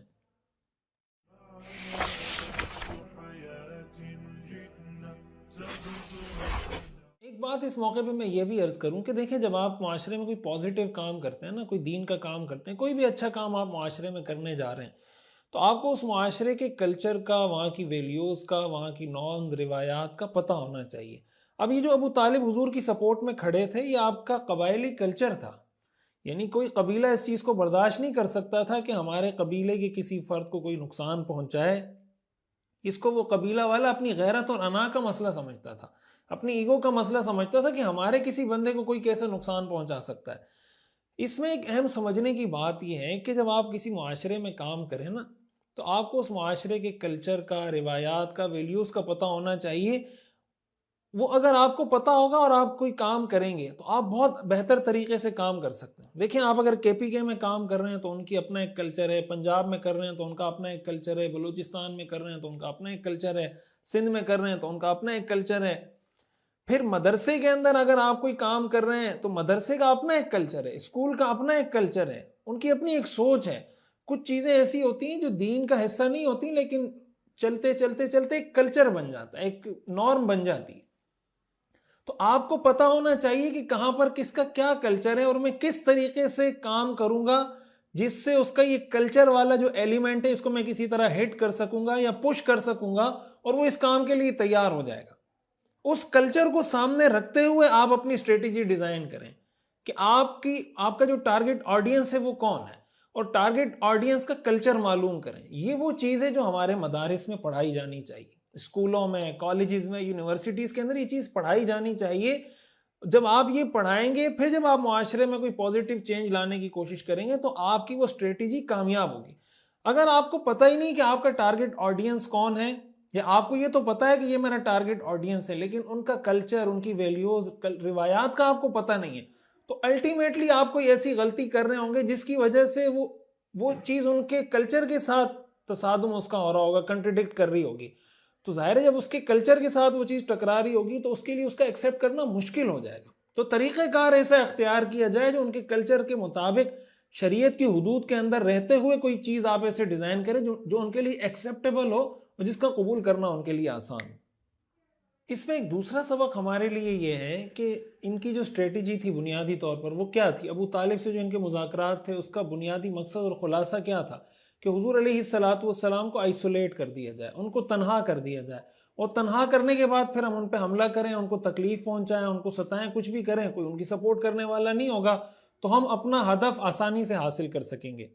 ایک بات اس موقع پہ میں یہ بھی عرض کروں کہ دیکھیں جب آپ معاشرے میں کوئی پازیٹیو کام کرتے ہیں نا، کوئی دین کا کام کرتے ہیں، کوئی بھی اچھا کام آپ معاشرے میں کرنے جا رہے ہیں، تو آپ کو اس معاشرے کے کلچر کا، وہاں کی ویلیوز کا، وہاں کی نون روایات کا پتہ ہونا چاہیے. اب یہ جو ابو طالب حضور کی سپورٹ میں کھڑے تھے یہ آپ کا قبائلی کلچر تھا. یعنی کوئی قبیلہ اس چیز کو برداشت نہیں کر سکتا تھا کہ ہمارے قبیلے کے کسی فرد کو کوئی نقصان پہنچائے. اس کو وہ قبیلہ والا اپنی غیرت اور انا کا مسئلہ سمجھتا تھا, اپنی ایگو کا مسئلہ سمجھتا تھا کہ ہمارے کسی بندے کو کوئی کیسے نقصان پہنچا سکتا ہے. اس میں ایک اہم سمجھنے کی بات یہ ہے کہ جب آپ کسی معاشرے میں کام کریں نا, تو آپ کو اس معاشرے کے کلچر کا, روایات کا, ویلیوز کا پتہ ہونا چاہیے. وہ اگر آپ کو پتہ ہوگا اور آپ کوئی کام کریں گے تو آپ بہت بہتر طریقے سے کام کر سکتے ہیں. دیکھیں, آپ اگر KPK میں کام کر رہے ہیں تو ان کی اپنا ایک کلچر ہے, پنجاب میں کر رہے ہیں تو ان کا اپنا ایک کلچر ہے, بلوچستان میں کر رہے ہیں تو ان کا اپنا ایک کلچر ہے, سندھ میں کر رہے ہیں تو ان کا اپنا ایک کلچر ہے. پھر مدرسے کے اندر اگر آپ کوئی کام کر رہے ہیں تو مدرسے کا اپنا ایک کلچر ہے, اسکول کا اپنا ایک کلچر ہے, ان کی اپنی ایک سوچ ہے. کچھ چیزیں ایسی ہوتی ہیں جو دین کا حصہ نہیں ہوتی, لیکن چلتے چلتے چلتے ایک کلچر بن جاتا ہے, ایک نارم بن جاتی ہے. تو آپ کو پتا ہونا چاہیے کہ کہاں پر کس کا کیا کلچر ہے اور میں کس طریقے سے کام کروں گا جس سے اس کا یہ کلچر والا جو ایلیمنٹ ہے اس کو میں کسی طرح ہٹ کر سکوں گا یا پش کر سکوں گا اور وہ اس کام کے لیے تیار ہو جائے گا. اس کلچر کو سامنے رکھتے ہوئے آپ اپنی اسٹریٹجی ڈیزائن کریں کہ آپ کا جو ٹارگٹ آڈینس ہے وہ کون ہے, اور ٹارگٹ آڈینس کا کلچر معلوم کریں. یہ وہ چیز ہے جو ہمارے مدارس میں پڑھائی جانی چاہیے, اسکولوں میں, کالجز میں, یونیورسٹیز کے اندر یہ چیز پڑھائی جانی چاہیے. جب آپ یہ پڑھائیں گے, پھر جب آپ معاشرے میں کوئی پازیٹیو چینج لانے کی کوشش کریں گے تو آپ کی وہ اسٹریٹجی کامیاب ہوگی. اگر آپ کو پتہ ہی نہیں کہ آپ کا ٹارگٹ آڈینس کون ہے, یا آپ کو یہ تو پتا ہے کہ یہ میرا ٹارگٹ آڈینس ہے لیکن ان کا کلچر, ان کی ویلیوز, روایات کا آپ کو پتہ نہیں ہے, تو الٹیمیٹلی آپ کوئی ایسی غلطی کر رہے ہوں گے جس کی وجہ سے وہ چیز ان کے کلچر کے ساتھ تصادم اس کا ہو رہا ہوگا, کنٹرڈکٹ کر رہی ہوگی. تو ظاہر ہے جب اس کے کلچر کے ساتھ وہ چیز ٹکرا رہی ہوگی تو اس کے لیے اس کا ایکسیپٹ کرنا مشکل ہو جائے گا. تو طریقہ کار ایسا اختیار کیا جائے جو ان کے کلچر کے مطابق شریعت کی حدود کے اندر رہتے ہوئے کوئی چیز آپ ایسے ڈیزائن کریں جو ان کے لیے ایکسیپٹیبل ہو اور جس کا قبول کرنا ان کے لیے آسان ہو. اس میں ایک دوسرا سبق ہمارے لیے یہ ہے کہ ان کی جو اسٹریٹجی تھی بنیادی طور پر وہ کیا تھی. ابو طالب سے جو ان کے مذاکرات تھے اس کا بنیادی مقصد اور خلاصہ کیا تھا کہ حضور علیہ الصلاۃ والسلام کو آئسولیٹ کر دیا جائے, ان کو تنہا کر دیا جائے, اور تنہا کرنے کے بعد پھر ہم ان پہ حملہ کریں, ان کو تکلیف پہنچائیں, ان کو ستائیں, کچھ بھی کریں, کوئی ان کی سپورٹ کرنے والا نہیں ہوگا تو ہم اپنا ہدف آسانی سے حاصل کر سکیں گے.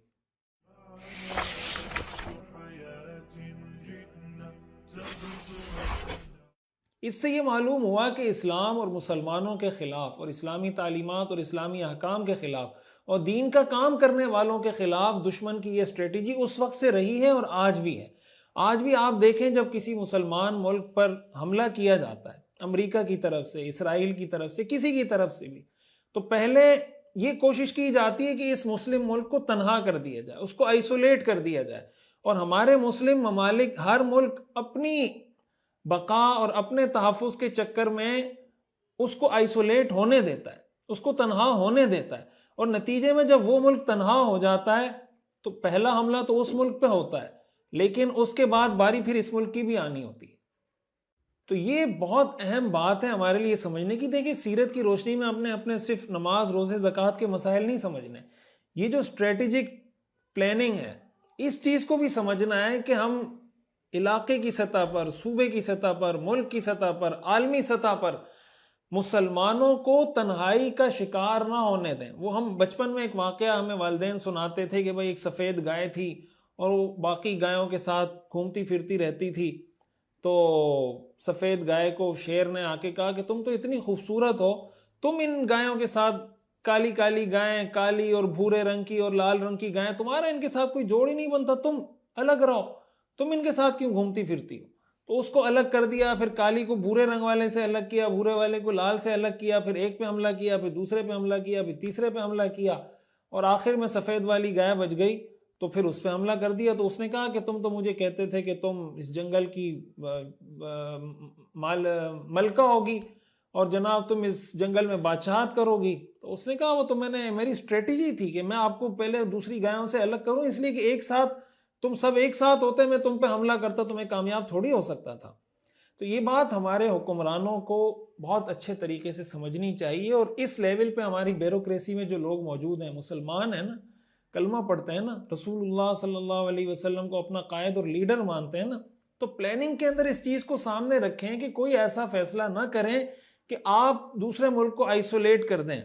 اس سے یہ معلوم ہوا کہ اسلام اور مسلمانوں کے خلاف اور اسلامی تعلیمات اور اسلامی احکام کے خلاف اور دین کا کام کرنے والوں کے خلاف دشمن کی یہ اسٹریٹجی اس وقت سے رہی ہے اور آج بھی ہے. آج بھی آپ دیکھیں جب کسی مسلمان ملک پر حملہ کیا جاتا ہے, امریکہ کی طرف سے, اسرائیل کی طرف سے, کسی کی طرف سے بھی, تو پہلے یہ کوشش کی جاتی ہے کہ اس مسلم ملک کو تنہا کر دیا جائے, اس کو آئسولیٹ کر دیا جائے. اور ہمارے مسلم ممالک, ہر ملک اپنی بقا اور اپنے تحفظ کے چکر میں اس کو آئسولیٹ ہونے دیتا ہے, اس کو تنہا ہونے دیتا ہے, اور نتیجے میں جب وہ ملک تنہا ہو جاتا ہے تو پہلا حملہ تو اس ملک پہ ہوتا ہے, لیکن اس کے بعد باری پھر اس ملک کی بھی آنی ہوتی ہے. تو یہ بہت اہم بات ہے ہمارے لیے سمجھنے کی. دیکھیں, سیرت کی روشنی میں اپنے صرف نماز, روزے, زکوٰۃ کے مسائل نہیں سمجھنے, یہ جو اسٹریٹجک پلاننگ ہے اس چیز کو بھی سمجھنا ہے کہ ہم علاقے کی سطح پر, صوبے کی سطح پر, ملک کی سطح پر, عالمی سطح پر مسلمانوں کو تنہائی کا شکار نہ ہونے دیں. وہ ہم بچپن میں ایک واقعہ ہمیں والدین سناتے تھے کہ بھئی ایک سفید گائے تھی اور وہ باقی گایوں کے ساتھ گھومتی پھرتی رہتی تھی, تو سفید گائے کو شیر نے آ کے کہا کہ تم تو اتنی خوبصورت ہو, تم ان گایوں کے ساتھ, کالی کالی گائیں, کالی اور بھورے رنگ کی اور لال رنگ کی گائیں, تمہارا ان کے ساتھ کوئی جوڑ ہی نہیں بنتا, تم الگ رہو, تم ان کے ساتھ کیوں گھومتی پھرتی ہو. تو اس کو الگ کر دیا, پھر کالی کو بھورے رنگ والے سے الگ کیا, بھورے والے کو لال سے الگ کیا, پھر ایک پہ حملہ کیا, پھر دوسرے پہ حملہ کیا, پھر تیسرے پہ حملہ کیا, اور آخر میں سفید والی گائے بچ گئی تو پھر اس پہ حملہ کر دیا. تو اس نے کہا کہ تم تو مجھے کہتے تھے کہ تم اس جنگل کی ملکہ ہوگی اور جناب تم اس جنگل میں بادشاہت کرو گی. تو اس نے کہا وہ تو میری اسٹریٹجی تھی کہ میں آپ کو پہلے دوسری گایوں سے الگ کروں, اس لیے کہ ایک ساتھ تم سب ایک ساتھ ہوتے, میں تم پہ حملہ کرتا تو میں کامیاب تھوڑی ہو سکتا تھا. تو یہ بات ہمارے حکمرانوں کو بہت اچھے طریقے سے سمجھنی چاہیے, اور اس لیول پہ ہماری بیوروکریسی میں جو لوگ موجود ہیں, مسلمان ہیں نا, کلمہ پڑھتے ہیں نا, رسول اللہ صلی اللہ علیہ وسلم کو اپنا قائد اور لیڈر مانتے ہیں نا, تو پلاننگ کے اندر اس چیز کو سامنے رکھیں کہ کوئی ایسا فیصلہ نہ کریں کہ آپ دوسرے ملک کو آئسولیٹ کر دیں,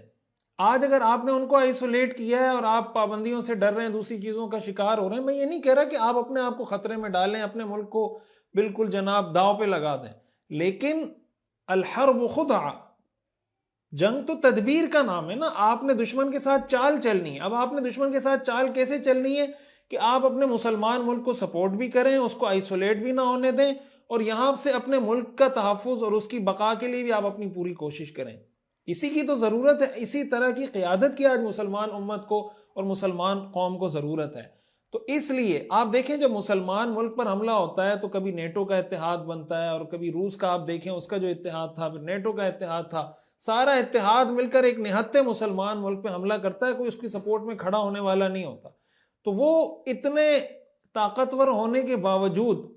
آج اگر آپ نے ان کو آئسولیٹ کیا ہے اور آپ پابندیوں سے ڈر رہے ہیں، دوسری چیزوں کا شکار ہو رہے ہیں، میں یہ نہیں کہہ رہا کہ آپ اپنے آپ کو خطرے میں ڈالیں، اپنے ملک کو بالکل جناب داؤ پہ لگا دیں، لیکن الحرب خدعہ، جنگ تو تدبیر کا نام ہے نا. آپ نے دشمن کے ساتھ چال چلنی ہے. اب آپ نے دشمن کے ساتھ چال کیسے چلنی ہے کہ آپ اپنے مسلمان ملک کو سپورٹ بھی کریں، اس کو آئسولیٹ بھی نہ ہونے دیں، اور یہاں سے اپنے ملک کا تحفظ اور اس کی بقا کے لیے بھی آپ اپنی پوری کوشش کریں. اسی کی تو ضرورت ہے، اسی طرح کی قیادت کی آج مسلمان امت کو اور مسلمان قوم کو ضرورت ہے. تو اس لیے آپ دیکھیں جب مسلمان ملک پر حملہ ہوتا ہے تو کبھی نیٹو کا اتحاد بنتا ہے، اور کبھی روس کا آپ دیکھیں اس کا جو اتحاد تھا، پھر نیٹو کا اتحاد تھا، سارا اتحاد مل کر ایک نہتے مسلمان ملک پہ حملہ کرتا ہے، کوئی اس کی سپورٹ میں کھڑا ہونے والا نہیں ہوتا. تو وہ اتنے طاقتور ہونے کے باوجود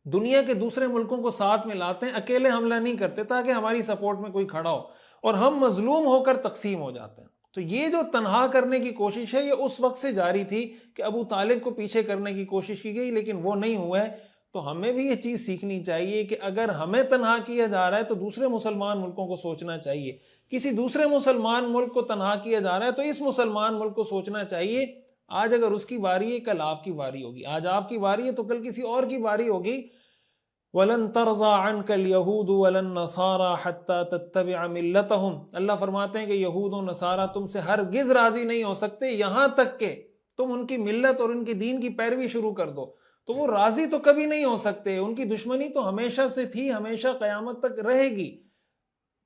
دنیا کے دوسرے ملکوں کو ساتھ میں لاتے ہیں، اکیلے حملہ نہیں کرتے تاکہ ہماری سپورٹ میں کوئی کھڑا ہو، اور ہم مظلوم ہو کر تقسیم ہو جاتے ہیں. تو یہ جو تنہا کرنے کی کوشش ہے یہ اس وقت سے جاری تھی کہ ابو طالب کو پیچھے کرنے کی کوشش کی گئی، لیکن وہ نہیں ہوا ہے. تو ہمیں بھی یہ چیز سیکھنی چاہیے کہ اگر ہمیں تنہا کیا جا رہا ہے تو دوسرے مسلمان ملکوں کو سوچنا چاہیے. کسی دوسرے مسلمان ملک کو تنہا کیا جا رہا ہے تو اس مسلمان ملک کو سوچنا چاہیے آج اگر اس کی باری ہے کل آپ کی باری ہوگی، آج آپ کی باری ہے تو کل کسی اور کی باری ہوگی. وَلَن تَرْضَىٰ عَنْكَ الْيَهُودُ وَلَا النَّصَارَىٰ حَتَّىٰ تَتَّبِعَ مِلَّتَهُمْ. اللہ فرماتے ہیں کہ یہود و نصارہ تم سے ہرگز راضی نہیں ہو سکتے یہاں تک کہ تم ان کی ملت اور ان کی دین کی پیروی شروع کر دو. تو وہ راضی تو کبھی نہیں ہو سکتے، ان کی دشمنی تو ہمیشہ سے تھی، ہمیشہ قیامت تک رہے گی.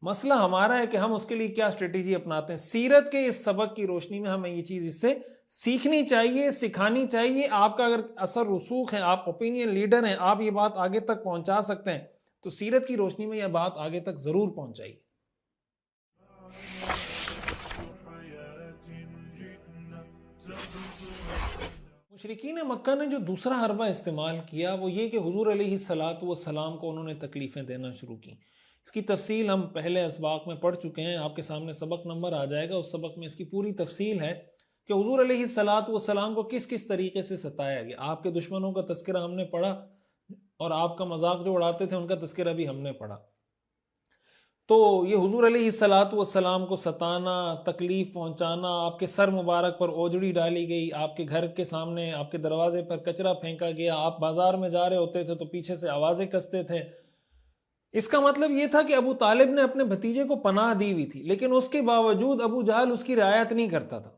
مسئلہ ہمارا ہے کہ ہم اس کے لیے کیا اسٹریٹجی اپناتے ہیں. سیرت کے اس سبق کی روشنی میں ہمیں یہ چیز اس سے سیکھنی چاہیے، سکھانی چاہیے. آپ کا اگر اثر رسوخ ہے، آپ اوپینین لیڈر ہیں، آپ یہ بات آگے تک پہنچا سکتے ہیں، تو سیرت کی روشنی میں یہ بات آگے تک ضرور پہنچائیے. مشرکین مکہ نے جو دوسرا حربہ استعمال کیا وہ یہ کہ حضور علیہ الصلوۃ والسلام کو انہوں نے تکلیفیں دینا شروع کی. اس کی تفصیل ہم پہلے اسباق میں پڑھ چکے ہیں، آپ کے سامنے سبق نمبر آ جائے گا، اس سبق میں اس کی پوری تفصیل ہے کہ حضور علیہ الصلوۃ والسلام کو کس کس طریقے سے ستایا گیا. آپ کے دشمنوں کا تذکرہ ہم نے پڑھا، اور آپ کا مذاق جو اڑاتے تھے ان کا تذکرہ بھی ہم نے پڑھا. تو یہ حضور علیہ الصلوۃ والسلام کو ستانا، تکلیف پہنچانا، آپ کے سر مبارک پر اوجڑی ڈالی گئی، آپ کے گھر کے سامنے آپ کے دروازے پر کچرا پھینکا گیا، آپ بازار میں جا رہے ہوتے تھے تو پیچھے سے آوازیں کستے تھے. اس کا مطلب یہ تھا کہ ابو طالب نے اپنے بھتیجے کو پناہ دی ہوئی تھی، لیکن اس کے باوجود ابو جہل اس کی رعایت نہیں کرتا تھا.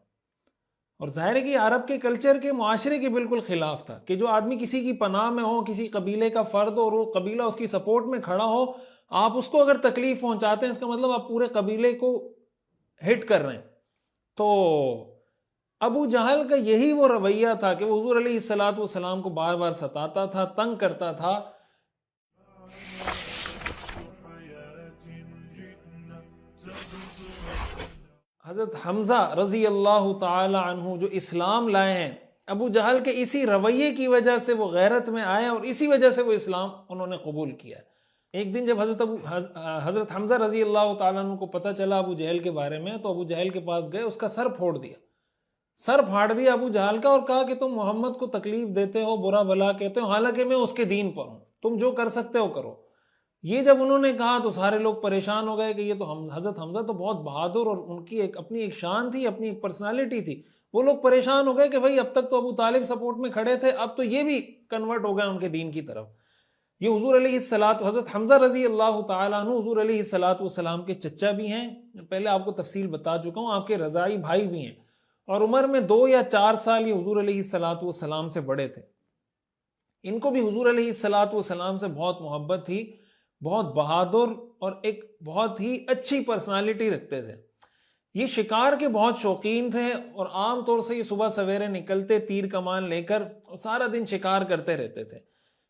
اور ظاہر ہے کہ عرب کے کلچر کے معاشرے کے بالکل خلاف تھا کہ جو آدمی کسی کی پناہ میں ہو، کسی قبیلے کا فرد ہو اور وہ قبیلہ اس کی سپورٹ میں کھڑا ہو، آپ اس کو اگر تکلیف پہنچاتے ہیں اس کا مطلب آپ پورے قبیلے کو ہٹ کر رہے ہیں. تو ابو جہل کا یہی وہ رویہ تھا کہ وہ حضور علیہ الصلوۃ والسلام کو بار بار ستاتا تھا، تنگ کرتا تھا. حضرت حمزہ رضی اللہ تعالی عنہ جو اسلام لائے ہیں، ابو جہل کے اسی رویے کی وجہ سے وہ غیرت میں آئے اور اسی وجہ سے وہ اسلام انہوں نے قبول کیا. ایک دن جب حضرت حمزہ رضی اللہ تعالیٰ عنہ کو پتہ چلا ابو جہل کے بارے میں، تو ابو جہل کے پاس گئے، اس کا سر پھوڑ دیا، سر پھاڑ دیا ابو جہل کا، اور کہا کہ تم محمد کو تکلیف دیتے ہو، برا بلا کہتے ہو، حالانکہ میں اس کے دین پر ہوں، تم جو کر سکتے ہو کرو. یہ جب انہوں نے کہا تو سارے لوگ پریشان ہو گئے کہ یہ تو حضرت حمزہ تو بہت بہادر اور ان کی اپنی ایک شان تھی، اپنی ایک پرسنالٹی تھی. وہ لوگ پریشان ہو گئے کہ بھائی اب تک تو ابو طالب سپورٹ میں کھڑے تھے، اب تو یہ بھی کنورٹ ہو گئے ان کے دین کی طرف. یہ حضور علیہ الصلوۃ، حضرت حمزہ رضی اللہ تعالیٰ عنہ حضور علیہ الصلوۃ والسلام کے چچا بھی ہیں، پہلے آپ کو تفصیل بتا چکا ہوں، آپ کے رضائی بھائی بھی ہیں، اور عمر میں 2 یا 4 سال یہ حضور علیہ الصلوۃ والسلام سے بڑے تھے. ان کو بھی حضور علیہ الصلوۃ والسلام سے بہت محبت تھی، بہت بہادر اور ایک بہت ہی اچھی پرسنالٹی رکھتے تھے. یہ شکار کے بہت شوقین تھے، اور عام طور سے یہ صبح سویرے نکلتے تیر کمان لے کر اور سارا دن شکار کرتے رہتے تھے.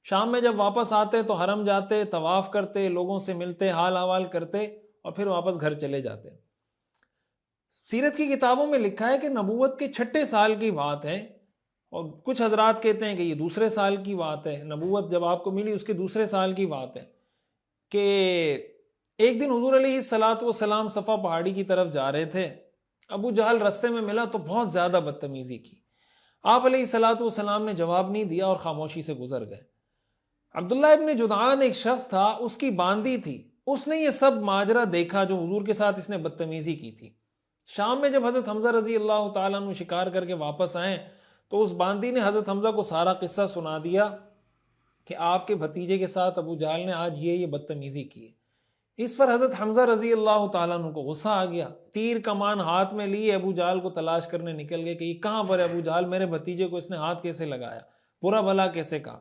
شام میں جب واپس آتے تو حرم جاتے، طواف کرتے، لوگوں سے ملتے، حال احوال کرتے، اور پھر واپس گھر چلے جاتے. سیرت کی کتابوں میں لکھا ہے کہ نبوت کے 6 سال کی بات ہے، اور کچھ حضرات کہتے ہیں کہ یہ دوسرے سال کی بات ہے، نبوت جب آپ کو ملی اس کے دوسرے سال کی بات ہے، کہ ایک دن حضور علیہ الصلوۃ والسلام صفا پہاڑی کی طرف جا رہے تھے. ابو جہل رستے میں ملا تو بہت زیادہ بدتمیزی کی. آپ علیہ الصلوۃ والسلام نے جواب نہیں دیا اور خاموشی سے گزر گئے. عبداللہ ابن جدعان ایک شخص تھا، اس کی باندی تھی، اس نے یہ سب ماجرا دیکھا جو حضور کے ساتھ اس نے بدتمیزی کی تھی. شام میں جب حضرت حمزہ رضی اللہ تعالیٰ عنہ شکار کر کے واپس آئیں تو اس باندی نے حضرت حمزہ کو سارا قصہ سنا دیا کہ آپ کے بھتیجے کے ساتھ ابو جہل نے آج یہ بدتمیزی کی ہے۔ اس پر حضرت حمزہ رضی اللہ تعالیٰ عنہ کو غصہ آ گیا، تیر کمان ہاتھ میں لیے ابو جہل کو تلاش کرنے نکل گئے کہ یہ کہاں پر ہے ابو جہل، میرے بھتیجے کو اس نے ہاتھ کیسے لگایا، برا بھلا کیسے کہا۔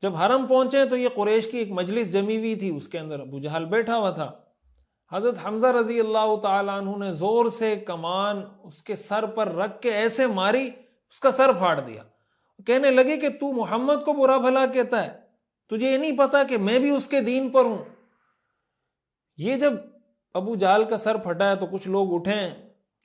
جب حرم پہنچے تو یہ قریش کی ایک مجلس جمی ہوئی تھی، اس کے اندر ابو جہل بیٹھا ہوا تھا۔ حضرت حمزہ رضی اللہ تعالیٰ عنہ نے زور سے کمان اس کے سر پر رکھ کے ایسے ماری، اس کا سر پھاڑ دیا۔ کہنے لگے کہ تو محمد کو برا بھلا کہتا ہے، تجھے یہ نہیں پتا کہ میں بھی اس کے دین پر ہوں۔ یہ جب ابو جہل کا سر پھٹا ہے تو کچھ لوگ اٹھیں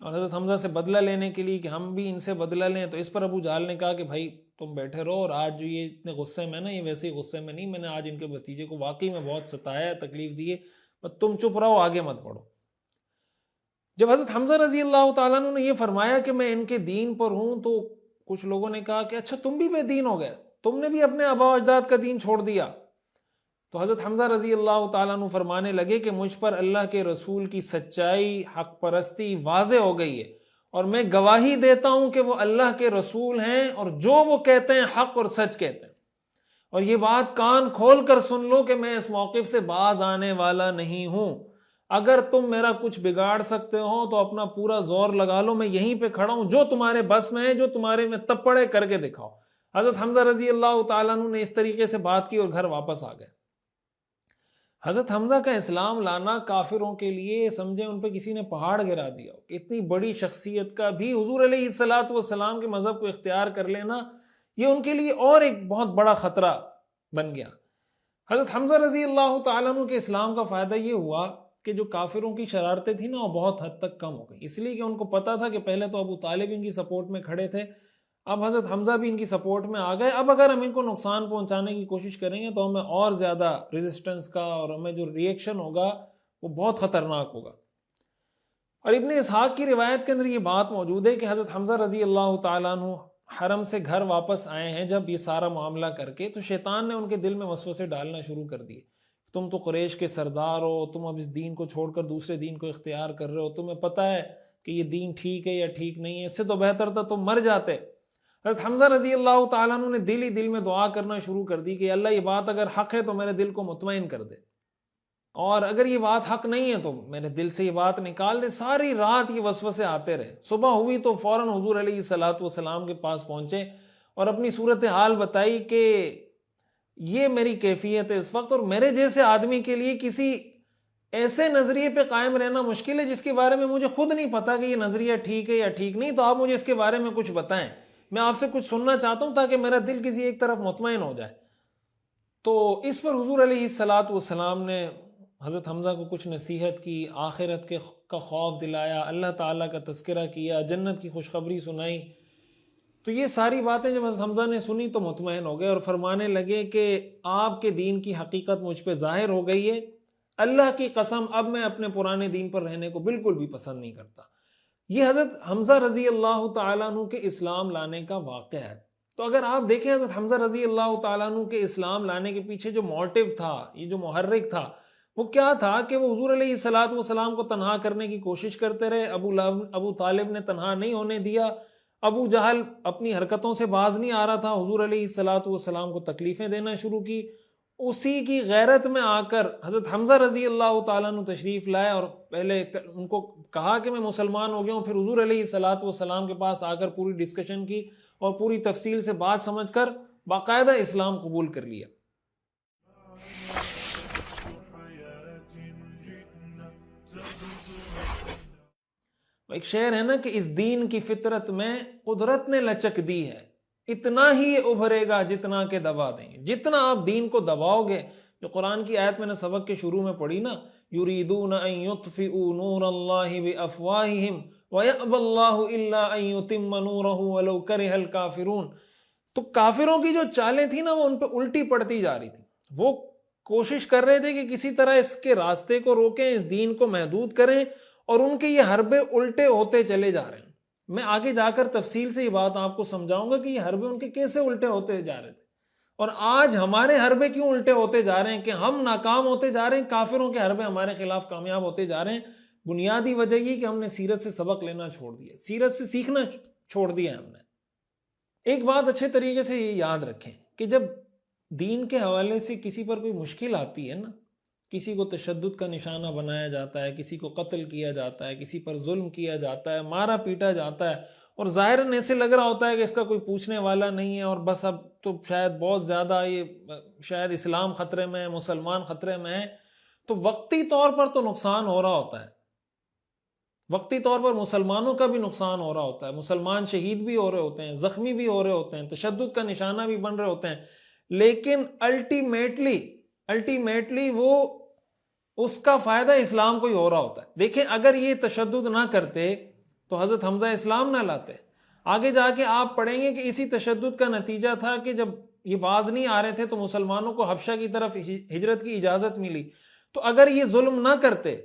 اور حضرت حمزہ سے بدلہ لینے کے لیے کہ ہم بھی ان سے بدلہ لیں، تو اس پر ابو جہل نے کہا کہ بھائی تم بیٹھے رہو، اور آج جو یہ اتنے غصے میں نا، یہ ویسے ہی غصے میں نہیں، میں نے آج ان کے بھتیجے کو واقعی میں بہت ستایا ہے، تکلیف دی ہے، تم چپ رہو، آگے مت بڑھو۔ جب حضرت حمزہ رضی اللہ تعالیٰ عنہ نے یہ فرمایا کہ میں ان کے دین پر ہوں، تو کچھ لوگوں نے کہا کہ اچھا تم بھی بے دین ہو گئے، تم نے بھی اپنے آبا و اجداد کا دین چھوڑ دیا۔ تو حضرت حمزہ رضی اللہ تعالیٰ عنہ فرمانے لگے کہ مجھ پر اللہ کے رسول کی سچائی، حق پرستی واضح ہو گئی ہے، اور میں گواہی دیتا ہوں کہ وہ اللہ کے رسول ہیں، اور جو وہ کہتے ہیں حق اور سچ کہتے ہیں۔ اور یہ بات کان کھول کر سن لو کہ میں اس موقف سے باز آنے والا نہیں ہوں۔ اگر تم میرا کچھ بگاڑ سکتے ہو تو اپنا پورا زور لگا لو، میں یہیں پہ کھڑا ہوں، جو تمہارے بس میں ہے، جو تمہارے میں تپڑے کر کے دکھاؤ۔ حضرت حمزہ رضی اللہ تعالیٰ عنہ نے اس طریقے سے بات کی اور گھر واپس آ گئے۔ حضرت حمزہ کا اسلام لانا کافروں کے لیے سمجھے ان پہ کسی نے پہاڑ گرا دیا، اتنی بڑی شخصیت کا بھی حضور علیہ الصلوۃ والسلام کے مذہب کو اختیار کر لینا، یہ ان کے لیے اور ایک بہت بڑا خطرہ بن گیا۔ حضرت حمزہ رضی اللہ تعالیٰ عنہ کے اسلام کا فائدہ یہ ہوا کہ جو کافروں کی شرارتیں تھیں نا، وہ بہت حد تک کم ہو گئی، اس لیے کہ ان کو پتا تھا کہ پہلے تو ابو طالب ان کی سپورٹ میں کھڑے تھے، اب حضرت حمزہ بھی ان کی سپورٹ میں آ گئے، اب اگر ہم ان کو نقصان پہنچانے کی کوشش کریں گے تو ہمیں اور زیادہ ریزسٹنس کا اور ہمیں جو ریئیکشن ہوگا وہ بہت خطرناک ہوگا۔ اور ابن اسحاق کی روایت کے اندر یہ بات موجود ہے کہ حضرت حمزہ رضی اللہ تعالیٰ عنہ حرم سے گھر واپس آئے ہیں جب یہ سارا معاملہ کر کے، تو شیطان نے ان کے دل میں وسوسے ڈالنا شروع کر دیے، تم تو قریش کے سردار ہو، تم اب اس دین کو چھوڑ کر دوسرے دین کو اختیار کر رہے ہو، تمہیں پتہ ہے کہ یہ دین ٹھیک ہے یا ٹھیک نہیں ہے، اس سے تو بہتر تھا تم مر جاتے۔ حضرت حمزہ رضی اللہ تعالیٰ عنہ نے دل ہی دل میں دعا کرنا شروع کر دی کہ اللہ یہ بات اگر حق ہے تو میرے دل کو مطمئن کر دے، اور اگر یہ بات حق نہیں ہے تو میرے دل سے یہ بات نکال دے۔ ساری رات یہ وسوسے آتے رہے، صبح ہوئی تو فوراً حضور علیہ الصلوۃ والسلام کے پاس پہنچے اور اپنی صورتحال بتائی کہ یہ میری کیفیت ہے اس وقت، اور میرے جیسے آدمی کے لیے کسی ایسے نظریے پہ قائم رہنا مشکل ہے جس کے بارے میں مجھے خود نہیں پتا کہ یہ نظریہ ٹھیک ہے یا ٹھیک نہیں، تو آپ مجھے اس کے بارے میں کچھ بتائیں، میں آپ سے کچھ سننا چاہتا ہوں تاکہ میرا دل کسی ایک طرف مطمئن ہو جائے۔ تو اس پر حضور علیہ الصلوۃ والسلام نے حضرت حمزہ کو کچھ نصیحت کی، آخرت کا خوف دلایا، اللہ تعالیٰ کا تذکرہ کیا، جنت کی خوشخبری سنائی۔ تو یہ ساری باتیں جب حضرت حمزہ نے سنی تو مطمئن ہو گئے اور فرمانے لگے کہ آپ کے دین کی حقیقت مجھ پہ ظاہر ہو گئی ہے، اللہ کی قسم اب میں اپنے پرانے دین پر رہنے کو بالکل بھی پسند نہیں کرتا۔ یہ حضرت حمزہ رضی اللہ تعالیٰ عنہ کے اسلام لانے کا واقعہ ہے۔ تو اگر آپ دیکھیں حضرت حمزہ رضی اللہ تعالیٰ عنہ کے اسلام لانے کے پیچھے جو موٹیو تھا، یہ جو محرک تھا، وہ کیا تھا کہ وہ حضور علیہ الصلوۃ والسلام کو تنہا کرنے کی کوشش کرتے رہے، ابو طالب نے تنہا نہیں ہونے دیا، ابو جہل اپنی حرکتوں سے باز نہیں آ رہا تھا، حضور علیہ الصلوۃ والسلام کو تکلیفیں دینا شروع کی۔ اسی کی غیرت میں آ کر حضرت حمزہ رضی اللہ تعالیٰ عنہ تشریف لائے اور پہلے ان کو کہا کہ میں مسلمان ہو گیا ہوں، پھر حضور علیہ الصلوۃ والسلام کے پاس آ کر پوری ڈسکشن کی اور پوری تفصیل سے بات سمجھ کر باقاعدہ اسلام قبول کر لیا۔ ایک شعر ہے نا کہ اس دین کی فطرت میں قدرت نے لچک دی ہے، اتنا ہی یہ ابھرے گا جتنا کہ دبا دیں گے۔ جتنا آپ دین کو دباؤ گے، جو قرآن کی آیت میں نے سبق کے شروع میں پڑھی نا، یریدون ان یطفئوا نور اللہ بافواہہم ویأبی اللہ الا ان یتم نورہ ولو کرہ الکافرون۔ تو کافروں کی جو چالیں تھیں نا، وہ ان پہ الٹی پڑتی جا رہی تھی، وہ کوشش کر رہے تھے کہ کسی طرح اس کے راستے کو روکیں، اس دین کو محدود کریں، اور ان کے یہ حربے الٹے ہوتے چلے جا رہے ہیں۔ میں آگے جا کر تفصیل سے یہ بات آپ کو سمجھاؤں گا کہ یہ حربے ان کے کیسے الٹے ہوتے جا رہے تھے، اور آج ہمارے حربے کیوں الٹے ہوتے جا رہے ہیں کہ ہم ناکام ہوتے جا رہے ہیں، کافروں کے حربے ہمارے خلاف کامیاب ہوتے جا رہے ہیں۔ بنیادی وجہ یہ کہ ہم نے سیرت سے سبق لینا چھوڑ دیا، سیرت سے سیکھنا چھوڑ دیا ہم نے۔ ایک بات اچھے طریقے سے یہ یاد رکھیں کہ جب دین کے حوالے سے کسی پر کوئی مشکل آتی ہے نا، کسی کو تشدد کا نشانہ بنایا جاتا ہے، کسی کو قتل کیا جاتا ہے، کسی پر ظلم کیا جاتا ہے، مارا پیٹا جاتا ہے، اور ظاہراً ایسے لگ رہا ہوتا ہے کہ اس کا کوئی پوچھنے والا نہیں ہے، اور بس اب تو شاید بہت زیادہ یہ شاید اسلام خطرے میں ہے، مسلمان خطرے میں ہے، تو وقتی طور پر تو نقصان ہو رہا ہوتا ہے، وقتی طور پر مسلمانوں کا بھی نقصان ہو رہا ہوتا ہے، مسلمان شہید بھی ہو رہے ہوتے ہیں، زخمی بھی ہو رہے ہوتے ہیں، تشدد کا نشانہ بھی بن رہے ہوتے ہیں، لیکن الٹیمیٹلی وہ اس کا فائدہ اسلام کو ہی ہو رہا ہوتا ہے۔ دیکھیں اگر یہ تشدد نہ کرتے تو حضرت حمزہ اسلام نہ لاتے۔ آگے جا کے آپ پڑھیں گے کہ اسی تشدد کا نتیجہ تھا کہ جب یہ باز نہیں آ رہے تھے تو مسلمانوں کو حبشہ کی طرف ہجرت کی اجازت ملی، تو اگر یہ ظلم نہ کرتے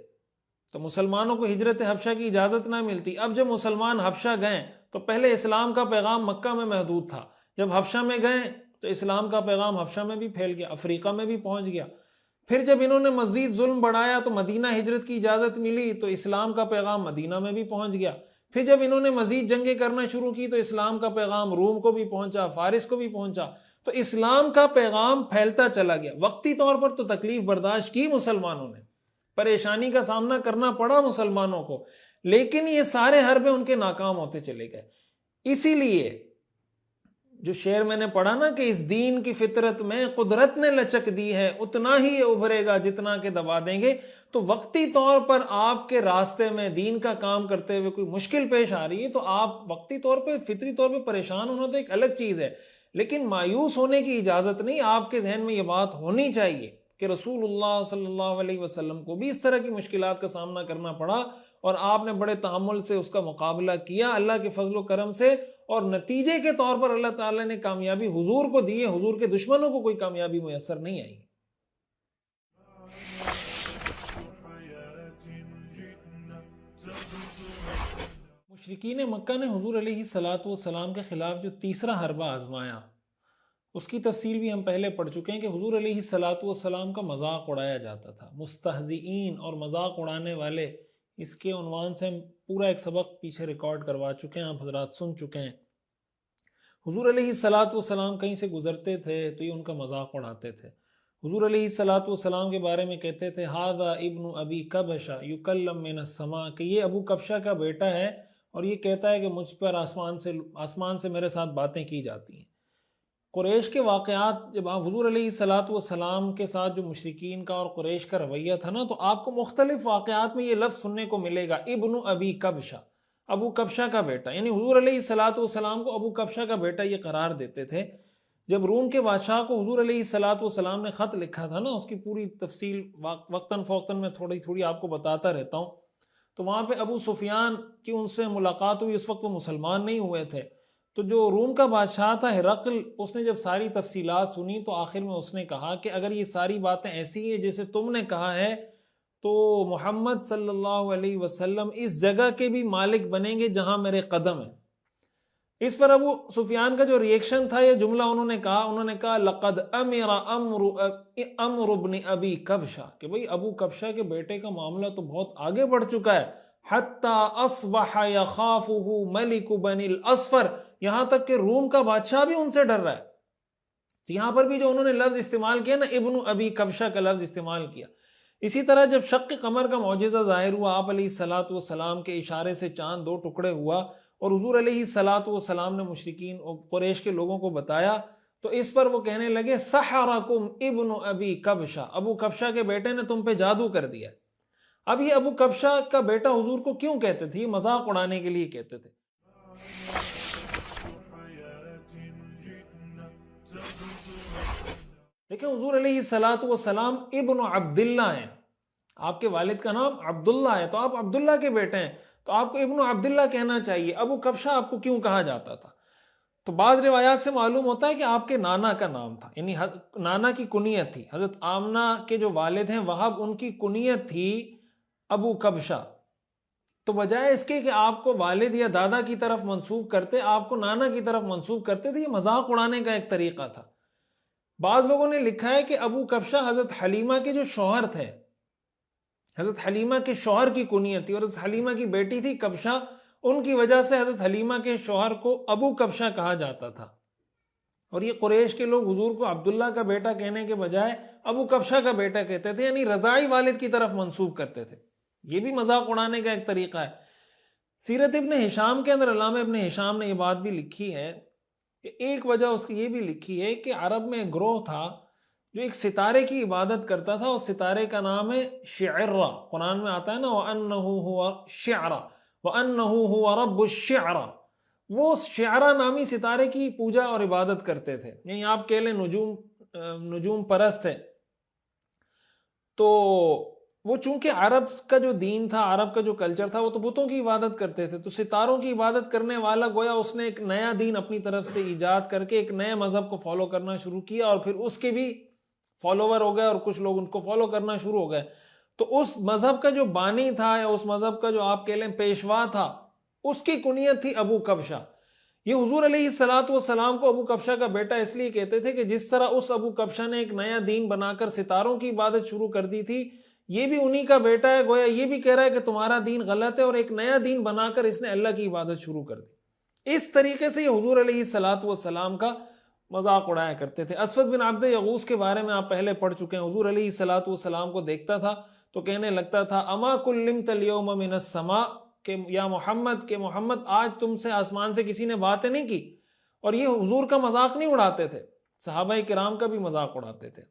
تو مسلمانوں کو ہجرت حبشہ کی اجازت نہ ملتی۔ اب جب مسلمان حبشہ گئے تو پہلے اسلام کا پیغام مکہ میں محدود تھا، جب حبشہ میں گئے تو اسلام کا پیغام حبشہ میں بھی پھیل گیا، افریقہ میں بھی پہنچ گیا۔ پھر جب انہوں نے مزید ظلم بڑھایا تو مدینہ ہجرت کی اجازت ملی تو اسلام کا پیغام مدینہ میں بھی پہنچ گیا۔ پھر جب انہوں نے مزید جنگیں کرنا شروع کی تو اسلام کا پیغام روم کو بھی پہنچا، فارس کو بھی پہنچا، تو اسلام کا پیغام پھیلتا چلا گیا۔ وقتی طور پر تو تکلیف برداشت کی مسلمانوں نے، پریشانی کا سامنا کرنا پڑا مسلمانوں کو، لیکن یہ سارے حربے ان کے ناکام ہوتے چلے گئے۔ اسی لیے جو شعر میں نے پڑھا نا کہ اس دین کی فطرت میں قدرت نے لچک دی ہے، اتنا ہی یہ ابھرے گا جتنا کہ دبا دیں گے۔ تو وقتی طور پر آپ کے راستے میں دین کا کام کرتے ہوئے کوئی مشکل پیش آ رہی ہے تو آپ وقتی طور پہ فطری طور پہ پریشان ہونا تو ایک الگ چیز ہے، لیکن مایوس ہونے کی اجازت نہیں۔ آپ کے ذہن میں یہ بات ہونی چاہیے کہ رسول اللہ صلی اللہ علیہ وسلم کو بھی اس طرح کی مشکلات کا سامنا کرنا پڑا اور آپ نے بڑے تحمل سے اس کا مقابلہ کیا اللہ کے فضل و کرم سے، اور نتیجے کے طور پر اللہ تعالیٰ نے کامیابی حضور کو دی ہے، حضور کے دشمنوں کو کوئی کامیابی میسر نہیں آئی۔ مشرکین مکہ نے حضور علیہ الصلوۃ والسلام کے خلاف جو تیسرا حربہ آزمایا، اس کی تفصیل بھی ہم پہلے پڑھ چکے ہیں کہ حضور علیہ الصلوۃ والسلام کا مذاق اڑایا جاتا تھا۔ مستہزئین اور مذاق اڑانے والے، اس کے عنوان سے ہم پورا ایک سبق پیچھے ریکارڈ کروا چکے ہیں، آپ حضرات سن چکے ہیں۔ حضور علیہ الصلوۃ والسلام کہیں سے گزرتے تھے تو یہ ان کا مذاق اڑاتے تھے۔ حضور علیہ الصلوۃ والسلام کے بارے میں کہتے تھے ھذا ابن ابی کبشہ یکلم من السماء، کہ یہ ابو کبشہ کا بیٹا ہے اور یہ کہتا ہے کہ مجھ پر آسمان سے میرے ساتھ باتیں کی جاتی ہیں۔ قریش کے واقعات، جب آپ حضور علیہ الصلوۃ والسلام کے ساتھ جو مشرکین کا اور قریش کا رویہ تھا نا، تو آپ کو مختلف واقعات میں یہ لفظ سننے کو ملے گا، ابن ابی کبشہ، ابو کبشہ کا بیٹا، یعنی حضور علیہ الصلوۃ والسلام کو ابو کبشہ کا بیٹا یہ قرار دیتے تھے۔ جب روم کے بادشاہ کو حضور علیہ الصلوۃ والسلام نے خط لکھا تھا نا، اس کی پوری تفصیل وقتاً فوقتاً میں تھوڑی آپ کو بتاتا رہتا ہوں، تو وہاں پہ ابو سفیان کی ان سے ملاقات ہوئی، اس وقت وہ مسلمان نہیں ہوئے تھے، تو جو روم کا بادشاہ تھا ہرقل، اس نے جب ساری تفصیلات سنی تو آخر میں اس نے کہا کہ اگر یہ ساری باتیں ایسی ہیں جیسے تم نے کہا ہے تو محمد صلی اللہ علیہ وسلم اس جگہ کے بھی مالک بنیں گے جہاں میرے قدم ہیں۔ اس پر ابو سفیان کا جو ریئیکشن تھا، یہ جملہ انہوں نے کہا لقد امر امر ابن ابی کبشہ، کہ بھئی ابو کبشہ کے بیٹے کا معاملہ تو بہت آگے بڑھ چکا ہے، حتی اصبح یخافہ ملک بنی الاصفر، یہاں تک کہ روم کا بادشاہ بھی ان سے ڈر رہا ہے۔ تو یہاں پر بھی جو انہوں نے لفظ استعمال کیا نا، ابن ابی کبشہ کا لفظ استعمال کیا۔ اسی طرح جب شق قمر کا معجزہ ظاہر ہوا، آپ علیہ الصلوۃ والسلام کے اشارے سے چاند دو ٹکڑے ہوا اور حضور علیہ الصلوۃ والسلام نے مشرکین اور قریش کے لوگوں کو بتایا، تو اس پر وہ کہنے لگے سحرکم ابن ابی کبشہ، ابو کبشہ کے بیٹے نے تم پہ جادو کر دیا۔ اب یہ ابو کبشہ کا بیٹا حضور کو کیوں کہتے تھے؟ یہ مذاق اڑانے کے لیے کہتے تھے۔ لیکن حضور علیہ الصلوۃ والسلام ابن عبداللہ ہیں، آپ کے والد کا نام عبداللہ ہے، تو آپ عبداللہ کے بیٹے ہیں، تو آپ کو ابن عبداللہ کہنا چاہیے۔ ابو کبشہ آپ کو کیوں کہا جاتا تھا؟ تو بعض روایات سے معلوم ہوتا ہے کہ آپ کے نانا کا نام تھا، یعنی نانا کی کنیت تھی۔ حضرت آمنہ کے جو والد ہیں وہب، ان کی کنیت تھی ابو کبشہ، تو بجائے اس کے کہ آپ کو والد یا دادا کی طرف منسوب کرتے، آپ کو نانا کی طرف منسوب کرتے تھے۔ یہ مذاق اڑانے کا ایک طریقہ تھا۔ بعض لوگوں نے لکھا ہے کہ ابو کبشہ حضرت حلیمہ کے جو شوہر تھے، حضرت حلیمہ کے شوہر کی کنیت تھی، اور حضرت حلیمہ کی بیٹی تھی کبشہ، ان کی وجہ سے حضرت حلیمہ کے شوہر کو ابو کبشہ کہا جاتا تھا۔ اور یہ قریش کے لوگ حضور کو عبداللہ کا بیٹا کہنے کے بجائے ابو کبشہ کا بیٹا کہتے تھے، یعنی رضاعی والد کی طرف منسوب کرتے تھے۔ یہ بھی مذاق اڑانے کا ایک طریقہ ہے۔ سیرت ابن ہشام کے اندر علامہ ابن ہشام نے یہ بات بھی لکھی ہے کہ ایک وجہ اس کی یہ بھی لکھی ہے کہ عرب میں ایک گروہ تھا جو ایک ستارے کی عبادت کرتا تھا، اس ستارے کا نام ہے شعرہ، قرآن میں آتا ہے نا وَأَنَّهُ هُوَ شعرہ وَأَنَّهُ هُوَ رَبُّ الشعرہ، وہ شعرہ نامی ستارے کی پوجا اور عبادت کرتے تھے، یعنی آپ کہہ لیں نجوم پرست ہے۔ تو وہ چونکہ عرب کا جو دین تھا، عرب کا جو کلچر تھا، وہ تو بتوں کی عبادت کرتے تھے، تو ستاروں کی عبادت کرنے والا گویا اس نے ایک نیا دین اپنی طرف سے ایجاد کر کے ایک نئے مذہب کو فالو کرنا شروع کیا، اور پھر اس کے بھی فالوور ہو گئے اور کچھ لوگ ان کو فالو کرنا شروع ہو گئے۔ تو اس مذہب کا جو بانی تھا یا اس مذہب کا جو آپ کہہ لیں پیشوا تھا، اس کی کنیت تھی ابو کبشہ۔ یہ حضور علیہ السلام کو ابو کبشہ کا بیٹا اس لیے کہتے تھے کہ جس طرح اس ابو کبشہ نے ایک نیا دین بنا کر ستاروں کی عبادت شروع کر دی تھی، یہ بھی انہی کا بیٹا ہے، گویا یہ بھی کہہ رہا ہے کہ تمہارا دین غلط ہے، اور ایک نیا دین بنا کر اس نے اللہ کی عبادت شروع کر دی۔ اس طریقے سے یہ حضور علیہ السلام کا مذاق اڑایا کرتے تھے۔ اسود بن عبد یغوث کے بارے میں آپ پہلے پڑھ چکے ہیں، حضور علیہ السلام کو دیکھتا تھا تو کہنے لگتا تھا اما کلمت اليوم من السماء، کہ یا محمد آج تم سے آسمان سے کسی نے باتیں نہیں کی۔ اور یہ حضور کا مذاق نہیں اڑاتے تھے، صحابہ کرام کا بھی مذاق اڑاتے تھے۔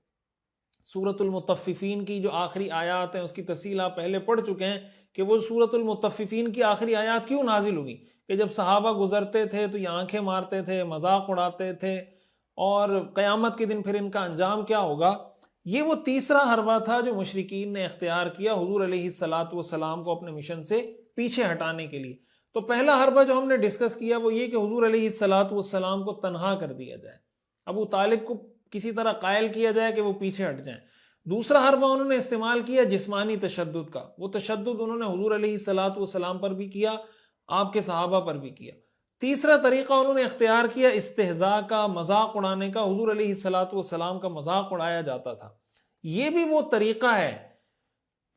سورۃ المطففین کی جو آخری آیات ہیں اس کی تفصیل آپ پہلے پڑھ چکے ہیں کہ وہ سورۃ المطففین کی آخری آیات کیوں نازل ہوئی، کہ جب صحابہ گزرتے تھے تو یہ آنکھیں مارتے تھے، مذاق اڑاتے تھے، اور قیامت کے دن پھر ان کا انجام کیا ہوگا۔ یہ وہ تیسرا حربہ تھا جو مشرکین نے اختیار کیا حضور علیہ السلام کو اپنے مشن سے پیچھے ہٹانے کے لیے۔ تو پہلا حربہ جو ہم نے ڈسکس کیا وہ یہ کہ حضور علیہ السلام کو تنہا کر دیا جائے، ابو طالب کو کسی طرح قائل کیا جائے کہ وہ پیچھے ہٹ جائیں۔ دوسرا حربہ انہوں نے استعمال کیا جسمانی تشدد کا، وہ تشدد انہوں نے حضور علیہ السلام پر بھی کیا، آپ کے صحابہ پر بھی کیا۔ تیسرا طریقہ انہوں نے اختیار کیا استہزاء کا، مذاق اڑانے کا، حضور علیہ السلام کا مذاق اڑایا جاتا تھا۔ یہ بھی وہ طریقہ ہے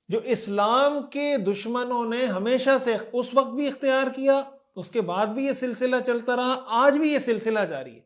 جو اسلام کے دشمنوں نے ہمیشہ سے اس وقت بھی اختیار کیا، اس کے بعد بھی یہ سلسلہ چلتا رہا، آج بھی یہ سلسلہ جاری ہے۔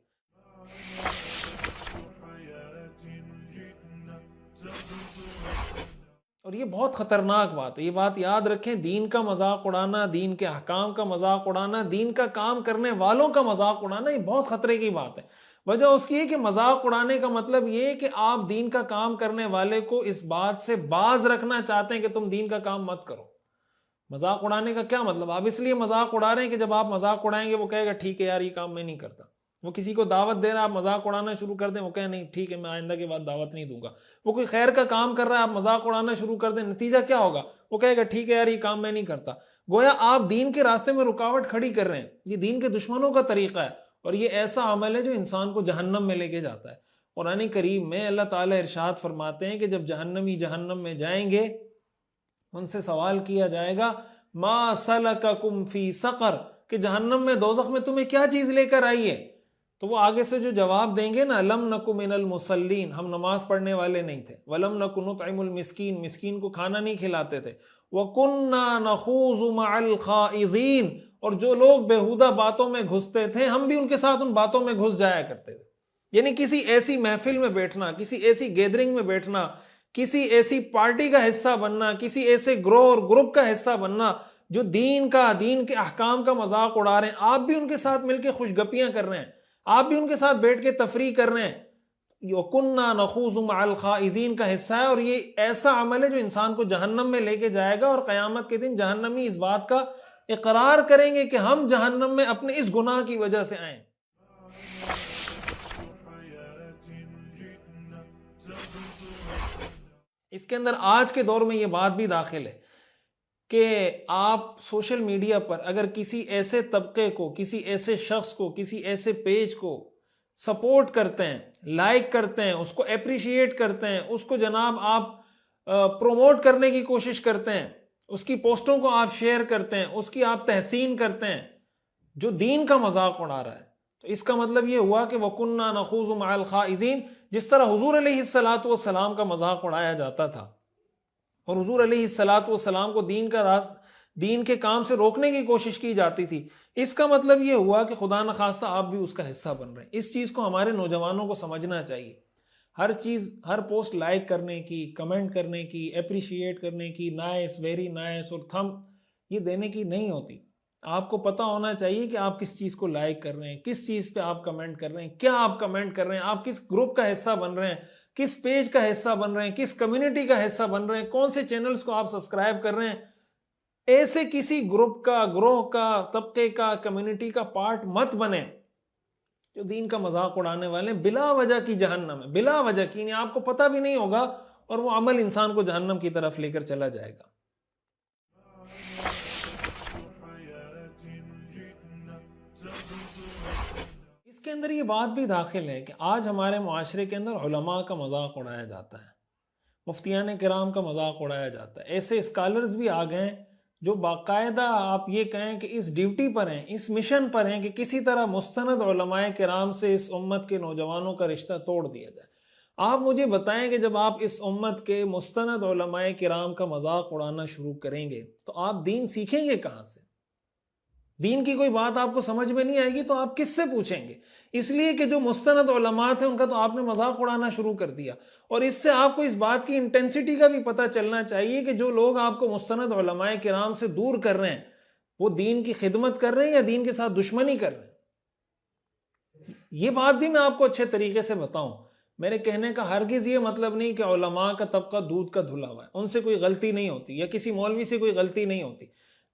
اور یہ بہت خطرناک بات ہے، یہ بات یاد رکھیں، دین کا مذاق اڑانا، دین کے احکام کا مذاق اڑانا، دین کا کام کرنے والوں کا مذاق اڑانا، یہ بہت خطرے کی بات ہے۔ وجہ اس کی ہے کہ مذاق اڑانے کا مطلب یہ ہے کہ آپ دین کا کام کرنے والے کو اس بات سے باز رکھنا چاہتے ہیں کہ تم دین کا کام مت کرو۔ مذاق اڑانے کا کیا مطلب؟ آپ اس لیے مذاق اڑا رہے ہیں کہ جب آپ مذاق اڑائیں گے وہ کہے گا ٹھیک ہے یار یہ کام میں نہیں کرتا۔ وہ کسی کو دعوت دے رہا ہے، آپ مذاق اڑانا شروع کر دیں، وہ کہے نہیں ٹھیک ہے میں آئندہ کے بعد دعوت نہیں دوں گا۔ وہ کوئی خیر کا کام کر رہا ہے، آپ مذاق اڑانا شروع کر دیں، نتیجہ کیا ہوگا؟ وہ کہے گا ٹھیک ہے یار یہ کام میں نہیں کرتا۔ گویا آپ دین کے راستے میں رکاوٹ کھڑی کر رہے ہیں۔ یہ دین کے دشمنوں کا طریقہ ہے، اور یہ ایسا عمل ہے جو انسان کو جہنم میں لے کے جاتا ہے۔ قرآن کریم میں اللہ تعالیٰ ارشاد فرماتے ہیں کہ جب جہنمی جہنم میں جائیں گے ان سے سوال کیا جائے گا ما سلککم فی سقر، کہ جہنم میں، دوزخ میں تمہیں کیا چیز لے کر آئی ہے؟ تو وہ آگے سے جو جواب دیں گے نا، لم نک من المصلین، ہم نماز پڑھنے والے نہیں تھے، ولم نک نطعم المسکین، مسکین کو کھانا نہیں کھلاتے تھے، وکنا نخوض مع الخائضین، اور جو لوگ بیہودہ باتوں میں گھستے تھے ہم بھی ان کے ساتھ ان باتوں میں گھس جایا کرتے تھے۔ یعنی کسی ایسی محفل میں بیٹھنا، کسی ایسی گیدرنگ میں بیٹھنا، کسی ایسی پارٹی کا حصہ بننا، کسی ایسے گروہ اور گروپ کا حصہ بننا جو دین کے احکام کا مذاق اڑا رہے ہیں، آپ بھی ان کے ساتھ مل کے خوش گپیاں کر رہے ہیں، آپ بھی ان کے ساتھ بیٹھ کے تفریح کر رہے ہیں، وَكُنَّا نَخُوضُ مَعَ الْخَائِضِينَ کا حصہ ہے۔ اور یہ ایسا عمل ہے جو انسان کو جہنم میں لے کے جائے گا، اور قیامت کے دن جہنمی اس بات کا اقرار کریں گے کہ ہم جہنم میں اپنے اس گناہ کی وجہ سے آئیں۔ اس کے اندر آج کے دور میں یہ بات بھی داخل ہے کہ آپ سوشل میڈیا پر اگر کسی ایسے طبقے کو، کسی ایسے شخص کو، کسی ایسے پیج کو سپورٹ کرتے ہیں، لائک کرتے ہیں، اس کو اپریشیٹ کرتے ہیں، اس کو جناب آپ پروموٹ کرنے کی کوشش کرتے ہیں، اس کی پوسٹوں کو آپ شیئر کرتے ہیں، اس کی آپ تحسین کرتے ہیں، جو دین کا مذاق اڑا رہا ہے، تو اس کا مطلب یہ ہوا کہ وَكُنَّا نَخُوضُ مَعَ الْخَائِضِينَ، جس طرح حضور علیہ السلام کا مذاق اڑایا جاتا تھا، اور حضور علیہ الصلاۃ والسلام کو دین کے کام سے روکنے کی کوشش کی جاتی تھی. اس کا مطلب یہ ہوا کہ خدا نخواستہ آپ بھی اس کا حصہ بن رہے ہیں. اس چیز کو ہمارے نوجوانوں کو سمجھنا چاہیے. ہر پوسٹ لائک کرنے کی، کمنٹ کرنے کی، اپریشیٹ کرنے کی، نائس، ویری نائس اور تھم یہ دینے کی نہیں ہوتی. آپ کو پتا ہونا چاہیے کہ آپ کس چیز کو لائک کر رہے ہیں، کس چیز پہ آپ کمنٹ کر رہے ہیں، کیا آپ کمنٹ کر رہے ہیں، آپ کس گروپ کا حصہ بن رہے ہیں، کس پیج کا حصہ بن رہے ہیں، کس کمیونٹی کا حصہ بن رہے ہیں، کون سے چینلز کو آپ سبسکرائب کر رہے ہیں. ایسے کسی گروپ کا، گروہ کا، طبقے کا، کمیونٹی کا پارٹ مت بنے جو دین کا مذاق اڑانے والے بلا وجہ کی جہنم ہے. بلا وجہ کی، یعنی آپ کو پتہ بھی نہیں ہوگا اور وہ عمل انسان کو جہنم کی طرف لے کر چلا جائے گا. اس کے اندر یہ بات بھی داخل ہے کہ آج ہمارے معاشرے کے اندر علماء کا مذاق اڑایا جاتا ہے، مفتیان کرام کا مذاق اڑایا جاتا ہے. ایسے اسکالرز بھی آ گئے جو باقاعدہ آپ یہ کہیں کہ اس ڈیوٹی پر ہیں، اس مشن پر ہیں کہ کسی طرح مستند علماء کرام سے اس امت کے نوجوانوں کا رشتہ توڑ دیا جائے. آپ مجھے بتائیں کہ جب آپ اس امت کے مستند علماء کرام کا مذاق اڑانا شروع کریں گے تو آپ دین سیکھیں گے کہاں سے؟ دین کی کوئی بات آپ کو سمجھ میں نہیں آئے گی تو آپ کس سے پوچھیں گے؟ اس لیے کہ جو مستند علماء تھے ان کا تو آپ نے مذاق اڑانا شروع کر دیا. اور اس سے آپ کو اس بات کی انٹینسٹی کا بھی پتہ چلنا چاہیے کہ جو لوگ آپ کو مستند علماء کرام سے دور کر رہے ہیں وہ دین کی خدمت کر رہے ہیں یا دین کے ساتھ دشمنی کر رہے ہیں. یہ بات بھی میں آپ کو اچھے طریقے سے بتاؤں. میرے کہنے کا ہرگز یہ مطلب نہیں کہ علماء کا طبقہ دودھ کا دھلا ہوا ہے، ان سے کوئی غلطی نہیں ہوتی یا کسی مولوی سے کوئی غلطی نہیں ہوتی.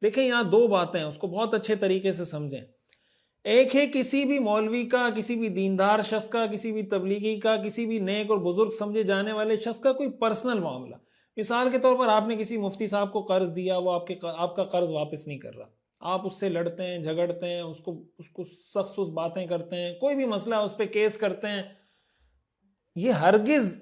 دیکھیں یہاں دو باتیں ہیں، اس کو بہت اچھے طریقے سے سمجھیں. ایک ہے کسی بھی مولوی کا، کسی بھی دیندار شخص کا، کسی بھی تبلیغی کا، کسی بھی نیک اور بزرگ سمجھے جانے والے شخص کا کوئی پرسنل معاملہ. مثال کے طور پر آپ نے کسی مفتی صاحب کو قرض دیا، وہ آپ کا قرض واپس نہیں کر رہا، آپ اس سے لڑتے ہیں، جھگڑتے ہیں، اس کو سخت باتیں کرتے ہیں، کوئی بھی مسئلہ اس پہ کیس کرتے ہیں. یہ ہرگز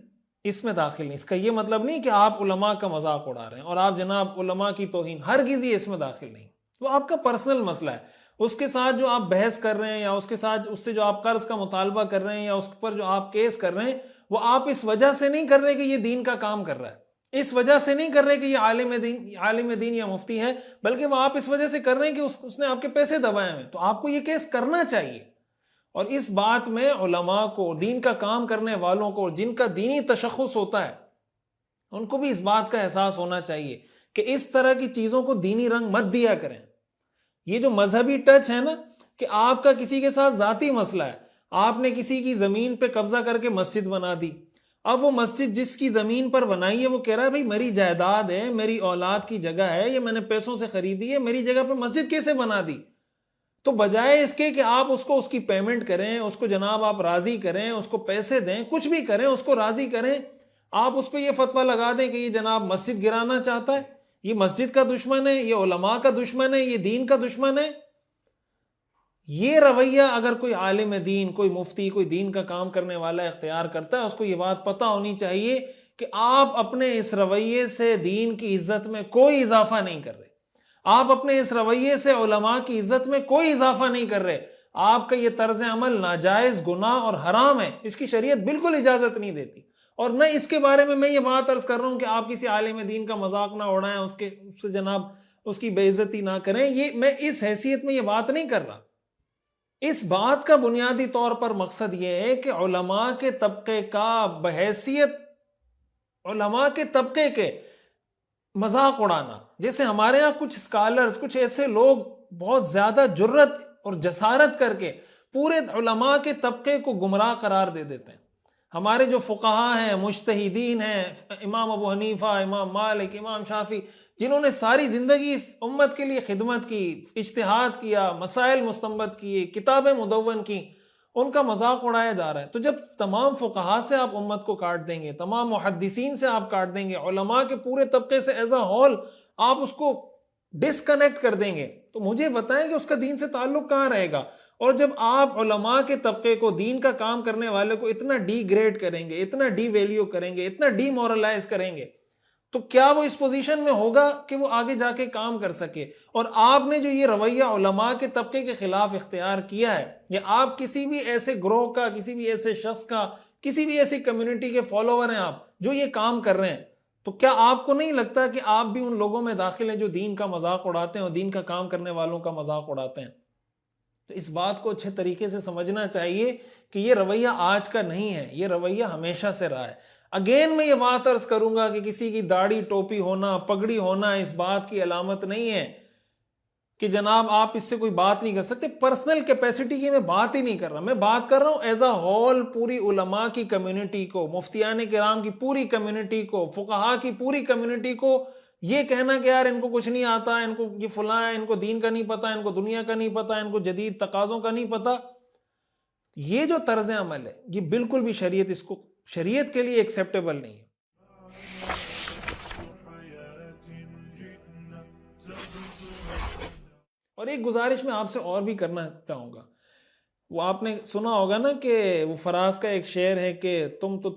اس میں داخل نہیں. اس کا یہ مطلب نہیں کہ آپ علماء کا مذاق اڑا رہے ہیں اور آپ جناب علماء کی توہین، ہرگز یہ اس میں داخل نہیں. وہ آپ کا پرسنل مسئلہ ہے. اس کے ساتھ جو آپ بحث کر رہے ہیں یا اس سے جو آپ قرض کا مطالبہ کر رہے ہیں یا اس پر جو آپ کیس کر رہے ہیں وہ آپ اس وجہ سے نہیں کر رہے کہ یہ دین کا کام کر رہا ہے، اس وجہ سے نہیں کر رہے کہ یہ عالم دین یا مفتی ہے، بلکہ وہ آپ اس وجہ سے کر رہے ہیں کہ اس نے آپ کے پیسے دبائے ہوئے. تو آپ کو یہ کیس کرنا چاہیے. اور اس بات میں علماء کو، دین کا کام کرنے والوں کو، جن کا دینی تشخص ہوتا ہے، ان کو بھی اس بات کا احساس ہونا چاہیے کہ اس طرح کی چیزوں کو دینی رنگ مت دیا کریں. یہ جو مذہبی ٹچ ہے نا کہ آپ کا کسی کے ساتھ ذاتی مسئلہ ہے، آپ نے کسی کی زمین پہ قبضہ کر کے مسجد بنا دی، اب وہ مسجد جس کی زمین پر بنائی ہے وہ کہہ رہا ہے بھائی میری جائیداد ہے، میری اولاد کی جگہ ہے، یہ میں نے پیسوں سے خریدی ہے، میری جگہ پہ مسجد کیسے بنا دی؟ تو بجائے اس کے کہ آپ اس کی پیمنٹ کریں، اس کو جناب آپ راضی کریں، اس کو پیسے دیں، کچھ بھی کریں، اس کو راضی کریں، آپ اس پہ یہ فتویٰ لگا دیں کہ یہ جناب مسجد گرانا چاہتا ہے، یہ مسجد کا دشمن ہے، یہ علماء کا دشمن ہے، یہ دین کا دشمن ہے. یہ رویہ اگر کوئی عالم دین، کوئی مفتی، کوئی دین کا کام کرنے والا اختیار کرتا ہے، اس کو یہ بات پتہ ہونی چاہیے کہ آپ اپنے اس رویے سے دین کی عزت میں کوئی اضافہ نہیں کر رہے، آپ اپنے اس رویے سے علماء کی عزت میں کوئی اضافہ نہیں کر رہے. آپ کا یہ طرز عمل ناجائز، گناہ اور حرام ہے، اس کی شریعت بالکل اجازت نہیں دیتی. اور نہ اس کے بارے میں یہ بات عرض کر رہا ہوں کہ آپ کسی عالم دین کا مذاق نہ اڑائیں، اس سے جناب اس کی بے عزتی نہ کریں. یہ میں اس حیثیت میں یہ بات نہیں کر رہا. اس بات کا بنیادی طور پر مقصد یہ ہے کہ علماء کے طبقے کا بحیثیت علماء کے طبقے کے مذاق اڑانا. جیسے ہمارے ہاں کچھ اسکالرز، کچھ ایسے لوگ بہت زیادہ جرت اور جسارت کر کے پورے علماء کے طبقے کو گمراہ قرار دے دیتے ہیں. ہمارے جو فقہاء ہیں، مجتہدین ہیں، امام ابو حنیفہ، امام مالک، امام شافعی، جنہوں نے ساری زندگی اس امت کے لیے خدمت کی، اجتہاد کیا، مسائل مستنبط کیے، کتابیں مدون کی، ان کا مذاق اڑایا جا رہا ہے. تو جب تمام فقہاء سے آپ امت کو کاٹ دیں گے، تمام محدثین سے آپ کاٹ دیں گے، علماء کے پورے طبقے سے ایز اے ہول آپ اس کو ڈسکنیکٹ کر دیں گے، تو مجھے بتائیں کہ اس کا دین سے تعلق کہاں رہے گا؟ اور جب آپ علماء کے طبقے کو، دین کا کام کرنے والے کو اتنا ڈی گریڈ کریں گے، اتنا ڈی ویلیو کریں گے، اتنا ڈی مورلائز کریں گے، تو کیا وہ اس پوزیشن میں ہوگا کہ وہ آگے جا کے کام کر سکے؟ اور آپ نے جو یہ رویہ علماء کے طبقے کے خلاف اختیار کیا ہے، یا آپ کسی بھی ایسے گروہ کا، کسی بھی ایسے شخص کا، کسی بھی ایسی کمیونٹی کے فالوور ہیں آپ جو یہ کام کر رہے ہیں، تو کیا آپ کو نہیں لگتا کہ آپ بھی ان لوگوں میں داخل ہیں جو دین کا مذاق اڑاتے ہیں اور دین کا کام کرنے والوں کا مذاق اڑاتے ہیں؟ تو اس بات کو اچھے طریقے سے سمجھنا چاہیے کہ یہ رویہ آج کا نہیں ہے، یہ رویہ ہمیشہ سے رہا ہے۔ اگین میں یہ بات عرض کروں گا کہ کسی کی داڑھی ٹوپی ہونا، پگڑی ہونا اس بات کی علامت نہیں ہے کہ جناب آپ اس سے کوئی بات نہیں کر سکتے۔ پرسنل کیپیسٹی کی میں بات ہی نہیں کر رہا، میں بات کر رہا ہوں ایز اے ہول پوری علماء کی کمیونٹی کو، مفتیان کرام کی پوری کمیونٹی کو، فقہاء کی پوری کمیونٹی کو یہ کہنا کہ یار ان کو کچھ نہیں آتا، ان کو یہ فلاں ہے، ان کو دین کا نہیں پتا، ان کو دنیا کا نہیں پتا، ان کو جدید تقاضوں کا نہیں پتا، یہ جو طرز عمل ہے یہ بالکل بھی شریعت کے لیے ایکسیپٹیبل نہیں ہے۔ اور ایک گزارش میں آپ سے اور بھی کرنا چاہوں گا، وہ آپ نے سنا ہوگا نا کہ وہ فراز کا ایک شعر ہے کہ تم تو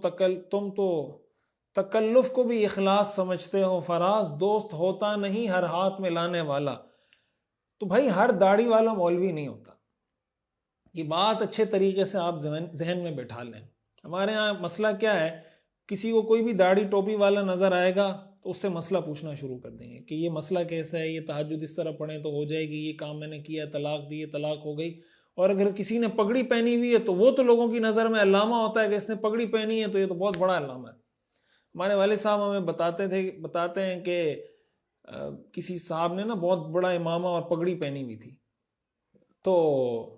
تکلف کو بھی اخلاص سمجھتے ہو فراز، دوست ہوتا نہیں ہر ہاتھ میں لانے والا۔ تو بھائی ہر داڑھی والا مولوی نہیں ہوتا، یہ بات اچھے طریقے سے آپ ذہن میں بٹھا لیں۔ ہمارے ہاں مسئلہ کیا ہے، کسی کو کوئی بھی داڑھی ٹوپی والا نظر آئے گا تو اس سے مسئلہ پوچھنا شروع کر دیں گے کہ یہ مسئلہ کیسا ہے، یہ تہجد اس طرح پڑھیں تو ہو جائے گی، یہ کام میں نے کیا، طلاق دی، طلاق ہو گئی۔ اور اگر کسی نے پگڑی پہنی ہوئی ہے تو وہ تو لوگوں کی نظر میں علامہ ہوتا ہے کہ اس نے پگڑی پہنی ہے تو یہ تو بہت بڑا علامہ ہے۔ ہمارے والد صاحب ہمیں بتاتے ہیں کہ کسی صاحب نے نا بہت بڑا امامہ اور پگڑی پہنی ہوئی تھی، تو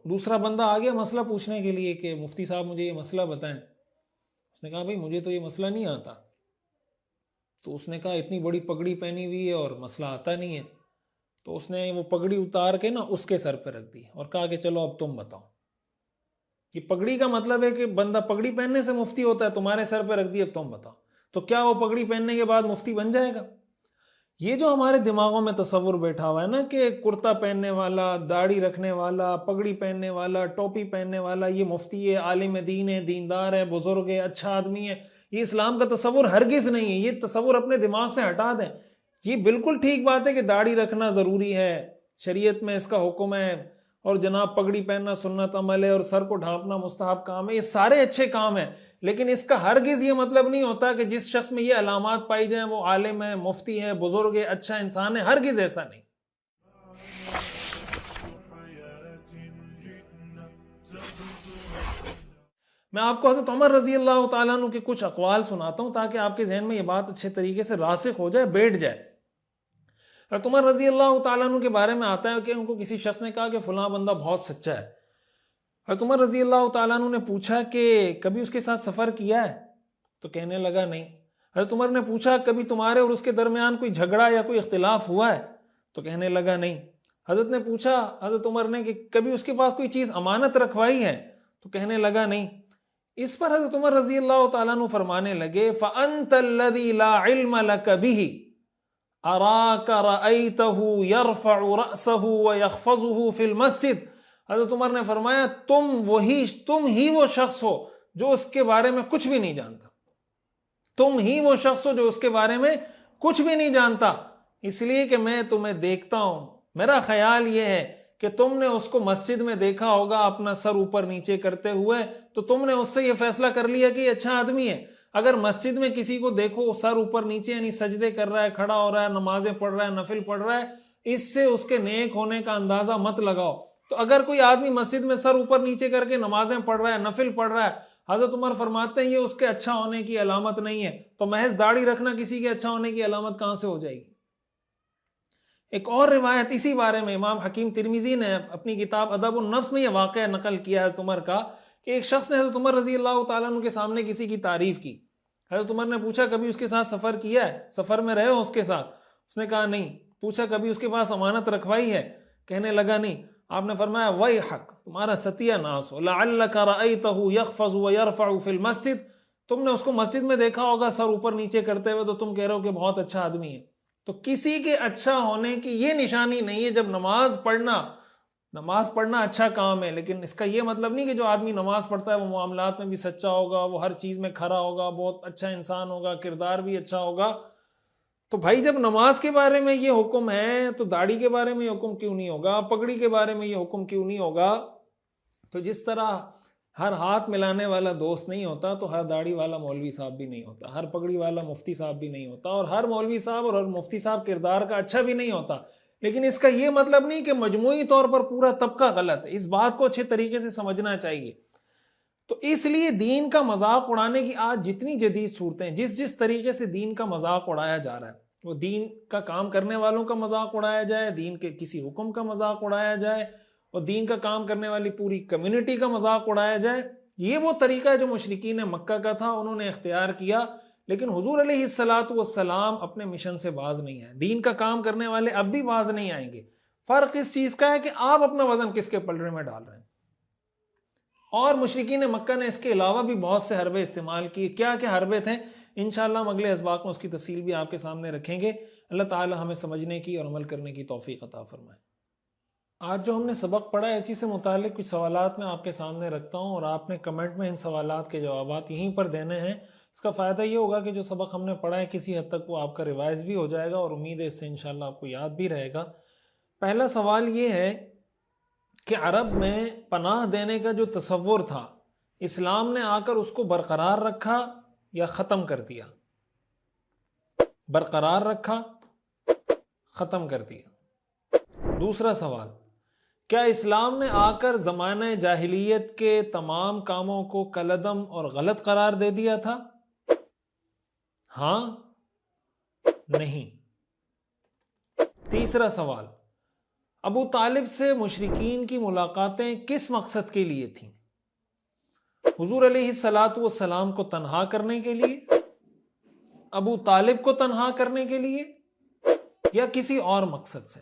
دوسرا بندہ آ گیا مسئلہ پوچھنے کے لیے کہ مفتی صاحب مجھے یہ مسئلہ بتائیں۔ اس نے کہا بھائی مجھے تو یہ مسئلہ نہیں آتا۔ تو اس نے کہا اتنی بڑی پگڑی پہنی ہوئی ہے اور مسئلہ آتا نہیں ہے۔ تو اس نے وہ پگڑی اتار کے نا اس کے سر پہ رکھ دی اور کہا کہ چلو اب تم بتاؤ۔ کہ پگڑی کا مطلب ہے کہ بندہ پگڑی پہننے سے مفتی ہوتا ہے، تمہارے سر پہ رکھ دی، اب تم بتاؤ۔ تو کیا وہ پگڑی پہننے کے بعد مفتی بن جائے گا؟ یہ جو ہمارے دماغوں میں تصور بیٹھا ہوا ہے نا کہ کرتا پہننے والا، داڑھی رکھنے والا، پگڑی پہننے والا، ٹوپی پہننے والا یہ مفتی ہے، عالم دین ہے، دیندار ہے، بزرگ ہے، اچھا آدمی ہے، یہ اسلام کا تصور ہرگز نہیں ہے۔ یہ تصور اپنے دماغ سے ہٹا دیں۔ یہ بالکل ٹھیک بات ہے کہ داڑھی رکھنا ضروری ہے، شریعت میں اس کا حکم ہے، اور جناب پگڑی پہننا سنت عمل ہے، اور سر کو ڈھانپنا مستحب کام ہے، یہ سارے اچھے کام ہیں۔ لیکن اس کا ہرگز یہ مطلب نہیں ہوتا کہ جس شخص میں یہ علامات پائی جائیں وہ عالم ہے، مفتی ہے، بزرگ ہے، اچھا انسان ہے، ہرگز ایسا نہیں۔ میں آپ کو حضرت عمر رضی اللہ تعالیٰ عنہ کے کچھ اقوال سناتا ہوں تاکہ آپ کے ذہن میں یہ بات اچھے طریقے سے راسخ ہو جائے، بیٹھ جائے۔ حضرت عمر رضی اللہ تعالیٰ عنہ کے بارے میں آتا ہے کہ ان کو کسی شخص نے کہا کہ فلاں بندہ بہت سچا ہے۔ حضرت عمر رضی اللہ تعالیٰ عنہ نے پوچھا کہ کبھی اس کے ساتھ سفر کیا ہے؟ تو کہنے لگا نہیں۔ حضرت عمر نے پوچھا کبھی تمہارے اور اس کے درمیان کوئی جھگڑا یا کوئی اختلاف ہوا ہے؟ تو کہنے لگا نہیں۔ حضرت نے پوچھا حضرت عمر نے کہ کبھی اس کے پاس کوئی چیز امانت رکھوائی ہے؟ تو کہنے لگا نہیں۔ اس پر حضرت عمر رضی اللہ تعالیٰ عنہ فرمانے لگے فَأَنْتَ الَّذِي لَا عِلْمَ لَكَ بِهِ أَرَاكَ رَأَيْتَهُ يَرْفَعُ رَأْسَهُ وَيَخْفَضُهُ فِي الْمَسْجِدِ۔ حضرت عمر نے فرمایا تم ہی وہ شخص ہو جو اس کے بارے میں کچھ بھی نہیں جانتا، تم ہی وہ شخص ہو جو اس کے بارے میں کچھ بھی نہیں جانتا، اس لیے کہ میں تمہیں دیکھتا ہوں، میرا خیال یہ ہے کہ تم نے اس کو مسجد میں دیکھا ہوگا اپنا سر اوپر نیچے کرتے ہوئے، تو تم نے اس سے یہ فیصلہ کر لیا کہ یہ اچھا آدمی ہے۔ اگر مسجد میں کسی کو دیکھو سر اوپر نیچے یعنی سجدے کر رہا ہے، کھڑا ہو رہا ہے، نمازیں پڑھ رہا ہے، نفل پڑھ رہا ہے، اس سے اس کے نیک ہونے کا اندازہ مت لگاؤ۔ تو اگر کوئی آدمی مسجد میں سر اوپر نیچے کر کے نمازیں پڑھ رہا ہے، نفل پڑھ رہا ہے، حضرت عمر فرماتے ہیں یہ اس کے اچھا ہونے کی علامت نہیں ہے، تو محض داڑھی رکھنا کسی کے اچھا ہونے کی علامت کہاں سے ہو جائے گی؟ ایک اور روایت اسی بارے میں امام حکیم ترمذی نے اپنی کتاب ادب النفس میں یہ واقعہ نقل کیا حضرت عمر کا کہ ایک شخص نے حضرت عمر رضی اللہ تعالیٰ عنہ کے سامنے کسی کی تعریف کی۔ حضرت عمر نے پوچھا کبھی اس کے ساتھ سفر کیا ہے، سفر میں رہے ہو اس کے ساتھ؟ اس نے کہا نہیں۔ پوچھا کبھی اس کے پاس امانت رکھوائی ہے؟ کہنے لگا نہیں۔ آپ نے فرمایا ویحک، تمہارا ستیہ ناس ہو، لعلک رأیتہ یخفض ویرفع فی المسجد، تم نے اس کو مسجد میں دیکھا ہوگا سر اوپر نیچے کرتے ہوئے، تو تم کہہ رہے ہو کہ بہت اچھا آدمی ہے۔ تو کسی کے اچھا ہونے کی یہ نشانی نہیں ہے جب نماز پڑھنا اچھا کام ہے، لیکن اس کا یہ مطلب نہیں کہ جو آدمی نماز پڑھتا ہے وہ معاملات میں بھی سچا ہوگا، وہ ہر چیز میں کھرا ہوگا، بہت اچھا انسان ہوگا، کردار بھی اچھا ہوگا۔ تو بھائی جب نماز کے بارے میں یہ حکم ہے تو داڑھی کے بارے میں یہ حکم کیوں نہیں ہوگا؟ پگڑی کے بارے میں یہ حکم کیوں نہیں ہوگا؟ تو جس طرح ہر ہاتھ ملانے والا دوست نہیں ہوتا تو ہر داڑھی والا مولوی صاحب بھی نہیں ہوتا، ہر پگڑی والا مفتی صاحب بھی نہیں ہوتا، اور ہر مولوی صاحب اور ہر مفتی صاحب کردار کا اچھا بھی نہیں ہوتا. لیکن اس کا یہ مطلب نہیں کہ مجموعی طور پر پورا طبقہ غلط ہے. اس بات کو اچھے طریقے سے سمجھنا چاہیے. تو اس لیے دین کا مذاق اڑانے کی آج جتنی جدید صورتیں، جس طریقے سے دین کا مذاق اڑایا جا رہا ہے، وہ دین کا کام کرنے والوں کا مذاق اڑایا جائے، دین کے کسی حکم کا مذاق اڑایا جائے، اور دین کا کام کرنے والی پوری کمیونٹی کا مذاق اڑایا جائے، یہ وہ طریقہ ہے جو مشرکین مکہ کا تھا، انہوں نے اختیار کیا. لیکن حضور علیہ الصلوۃ والسلام اپنے مشن سے باز نہیں آئے. دین کا کام کرنے والے اب بھی باز نہیں آئیں گے. فرق اس چیز کا ہے کہ آپ اپنا وزن کس کے پلڑے میں ڈال رہے ہیں. اور مشرکین مکہ نے اس کے علاوہ بھی بہت سے حربے استعمال کیے. کیا کیا حربے تھے، انشاءاللہ ہم اگلے اسباق میں اس کی تفصیل بھی آپ کے سامنے رکھیں گے. اللہ تعالی ہمیں سمجھنے کی اور عمل کرنے کی توفیق عطا فرمائے. آج جو ہم نے سبق پڑھا ہے، اسی سے متعلق کچھ سوالات میں آپ کے سامنے رکھتا ہوں، اور آپ نے کمنٹ میں ان سوالات کے جوابات یہیں پر دینے ہیں. اس کا فائدہ یہ ہوگا کہ جو سبق ہم نے پڑھا ہے کسی حد تک وہ آپ کا ریوائز بھی ہو جائے گا، اور امید ہے اس سے انشاءاللہ آپ کو یاد بھی رہے گا. پہلا سوال یہ ہے کہ عرب میں پناہ دینے کا جو تصور تھا، اسلام نے آ کر اس کو برقرار رکھا یا ختم کر دیا؟ برقرار رکھا، ختم کر دیا. دوسرا سوال، کیا اسلام نے آ کر زمانہ جاہلیت کے تمام کاموں کو کالعدم اور غلط قرار دے دیا تھا؟ ہاں، نہیں. تیسرا سوال، ابو طالب سے مشرکین کی ملاقاتیں کس مقصد کے لیے تھیں؟ حضور علیہ الصلوۃ والسلام کو تنہا کرنے کے لیے، ابو طالب کو تنہا کرنے کے لیے، یا کسی اور مقصد سے؟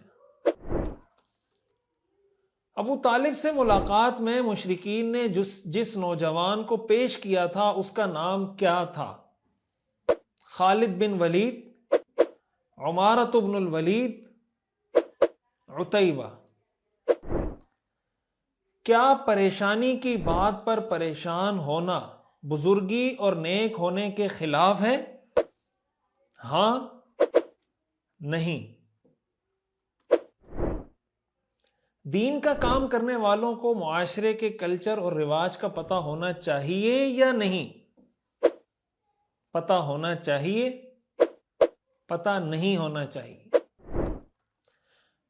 ابو طالب سے ملاقات میں مشرکین نے جس نوجوان کو پیش کیا تھا اس کا نام کیا تھا؟ خالد بن ولید، عمارۃ بن الولید، عتیبہ. کیا پریشانی کی بات پر پریشان ہونا بزرگی اور نیک ہونے کے خلاف ہے؟ ہاں، نہیں. دین کا کام کرنے والوں کو معاشرے کے کلچر اور رواج کا پتہ ہونا چاہیے یا نہیں؟ پتہ ہونا چاہیے، پتہ نہیں ہونا چاہیے.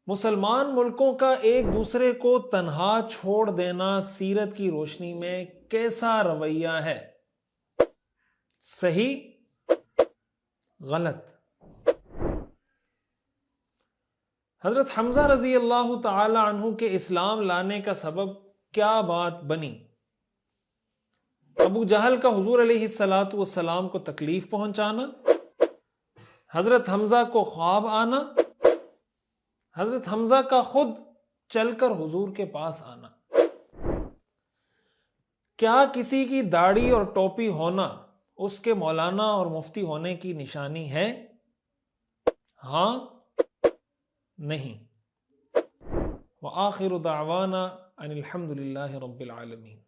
مسلمان ملکوں کا ایک دوسرے کو تنہا چھوڑ دینا سیرت کی روشنی میں کیسا رویہ ہے؟ صحیح، غلط؟ حضرت حمزہ رضی اللہ تعالی عنہ کے اسلام لانے کا سبب کیا بات بنی؟ ابو جہل کا حضور علیہ الصلوۃ والسلام کو تکلیف پہنچانا، حضرت حمزہ کو خواب آنا، حضرت حمزہ کا خود چل کر حضور کے پاس آنا. کیا کسی کی داڑھی اور ٹوپی ہونا اس کے مولانا اور مفتی ہونے کی نشانی ہے؟ ہاں، نہیں. وآخر دعوانا ان الحمد للہ رب العالمین.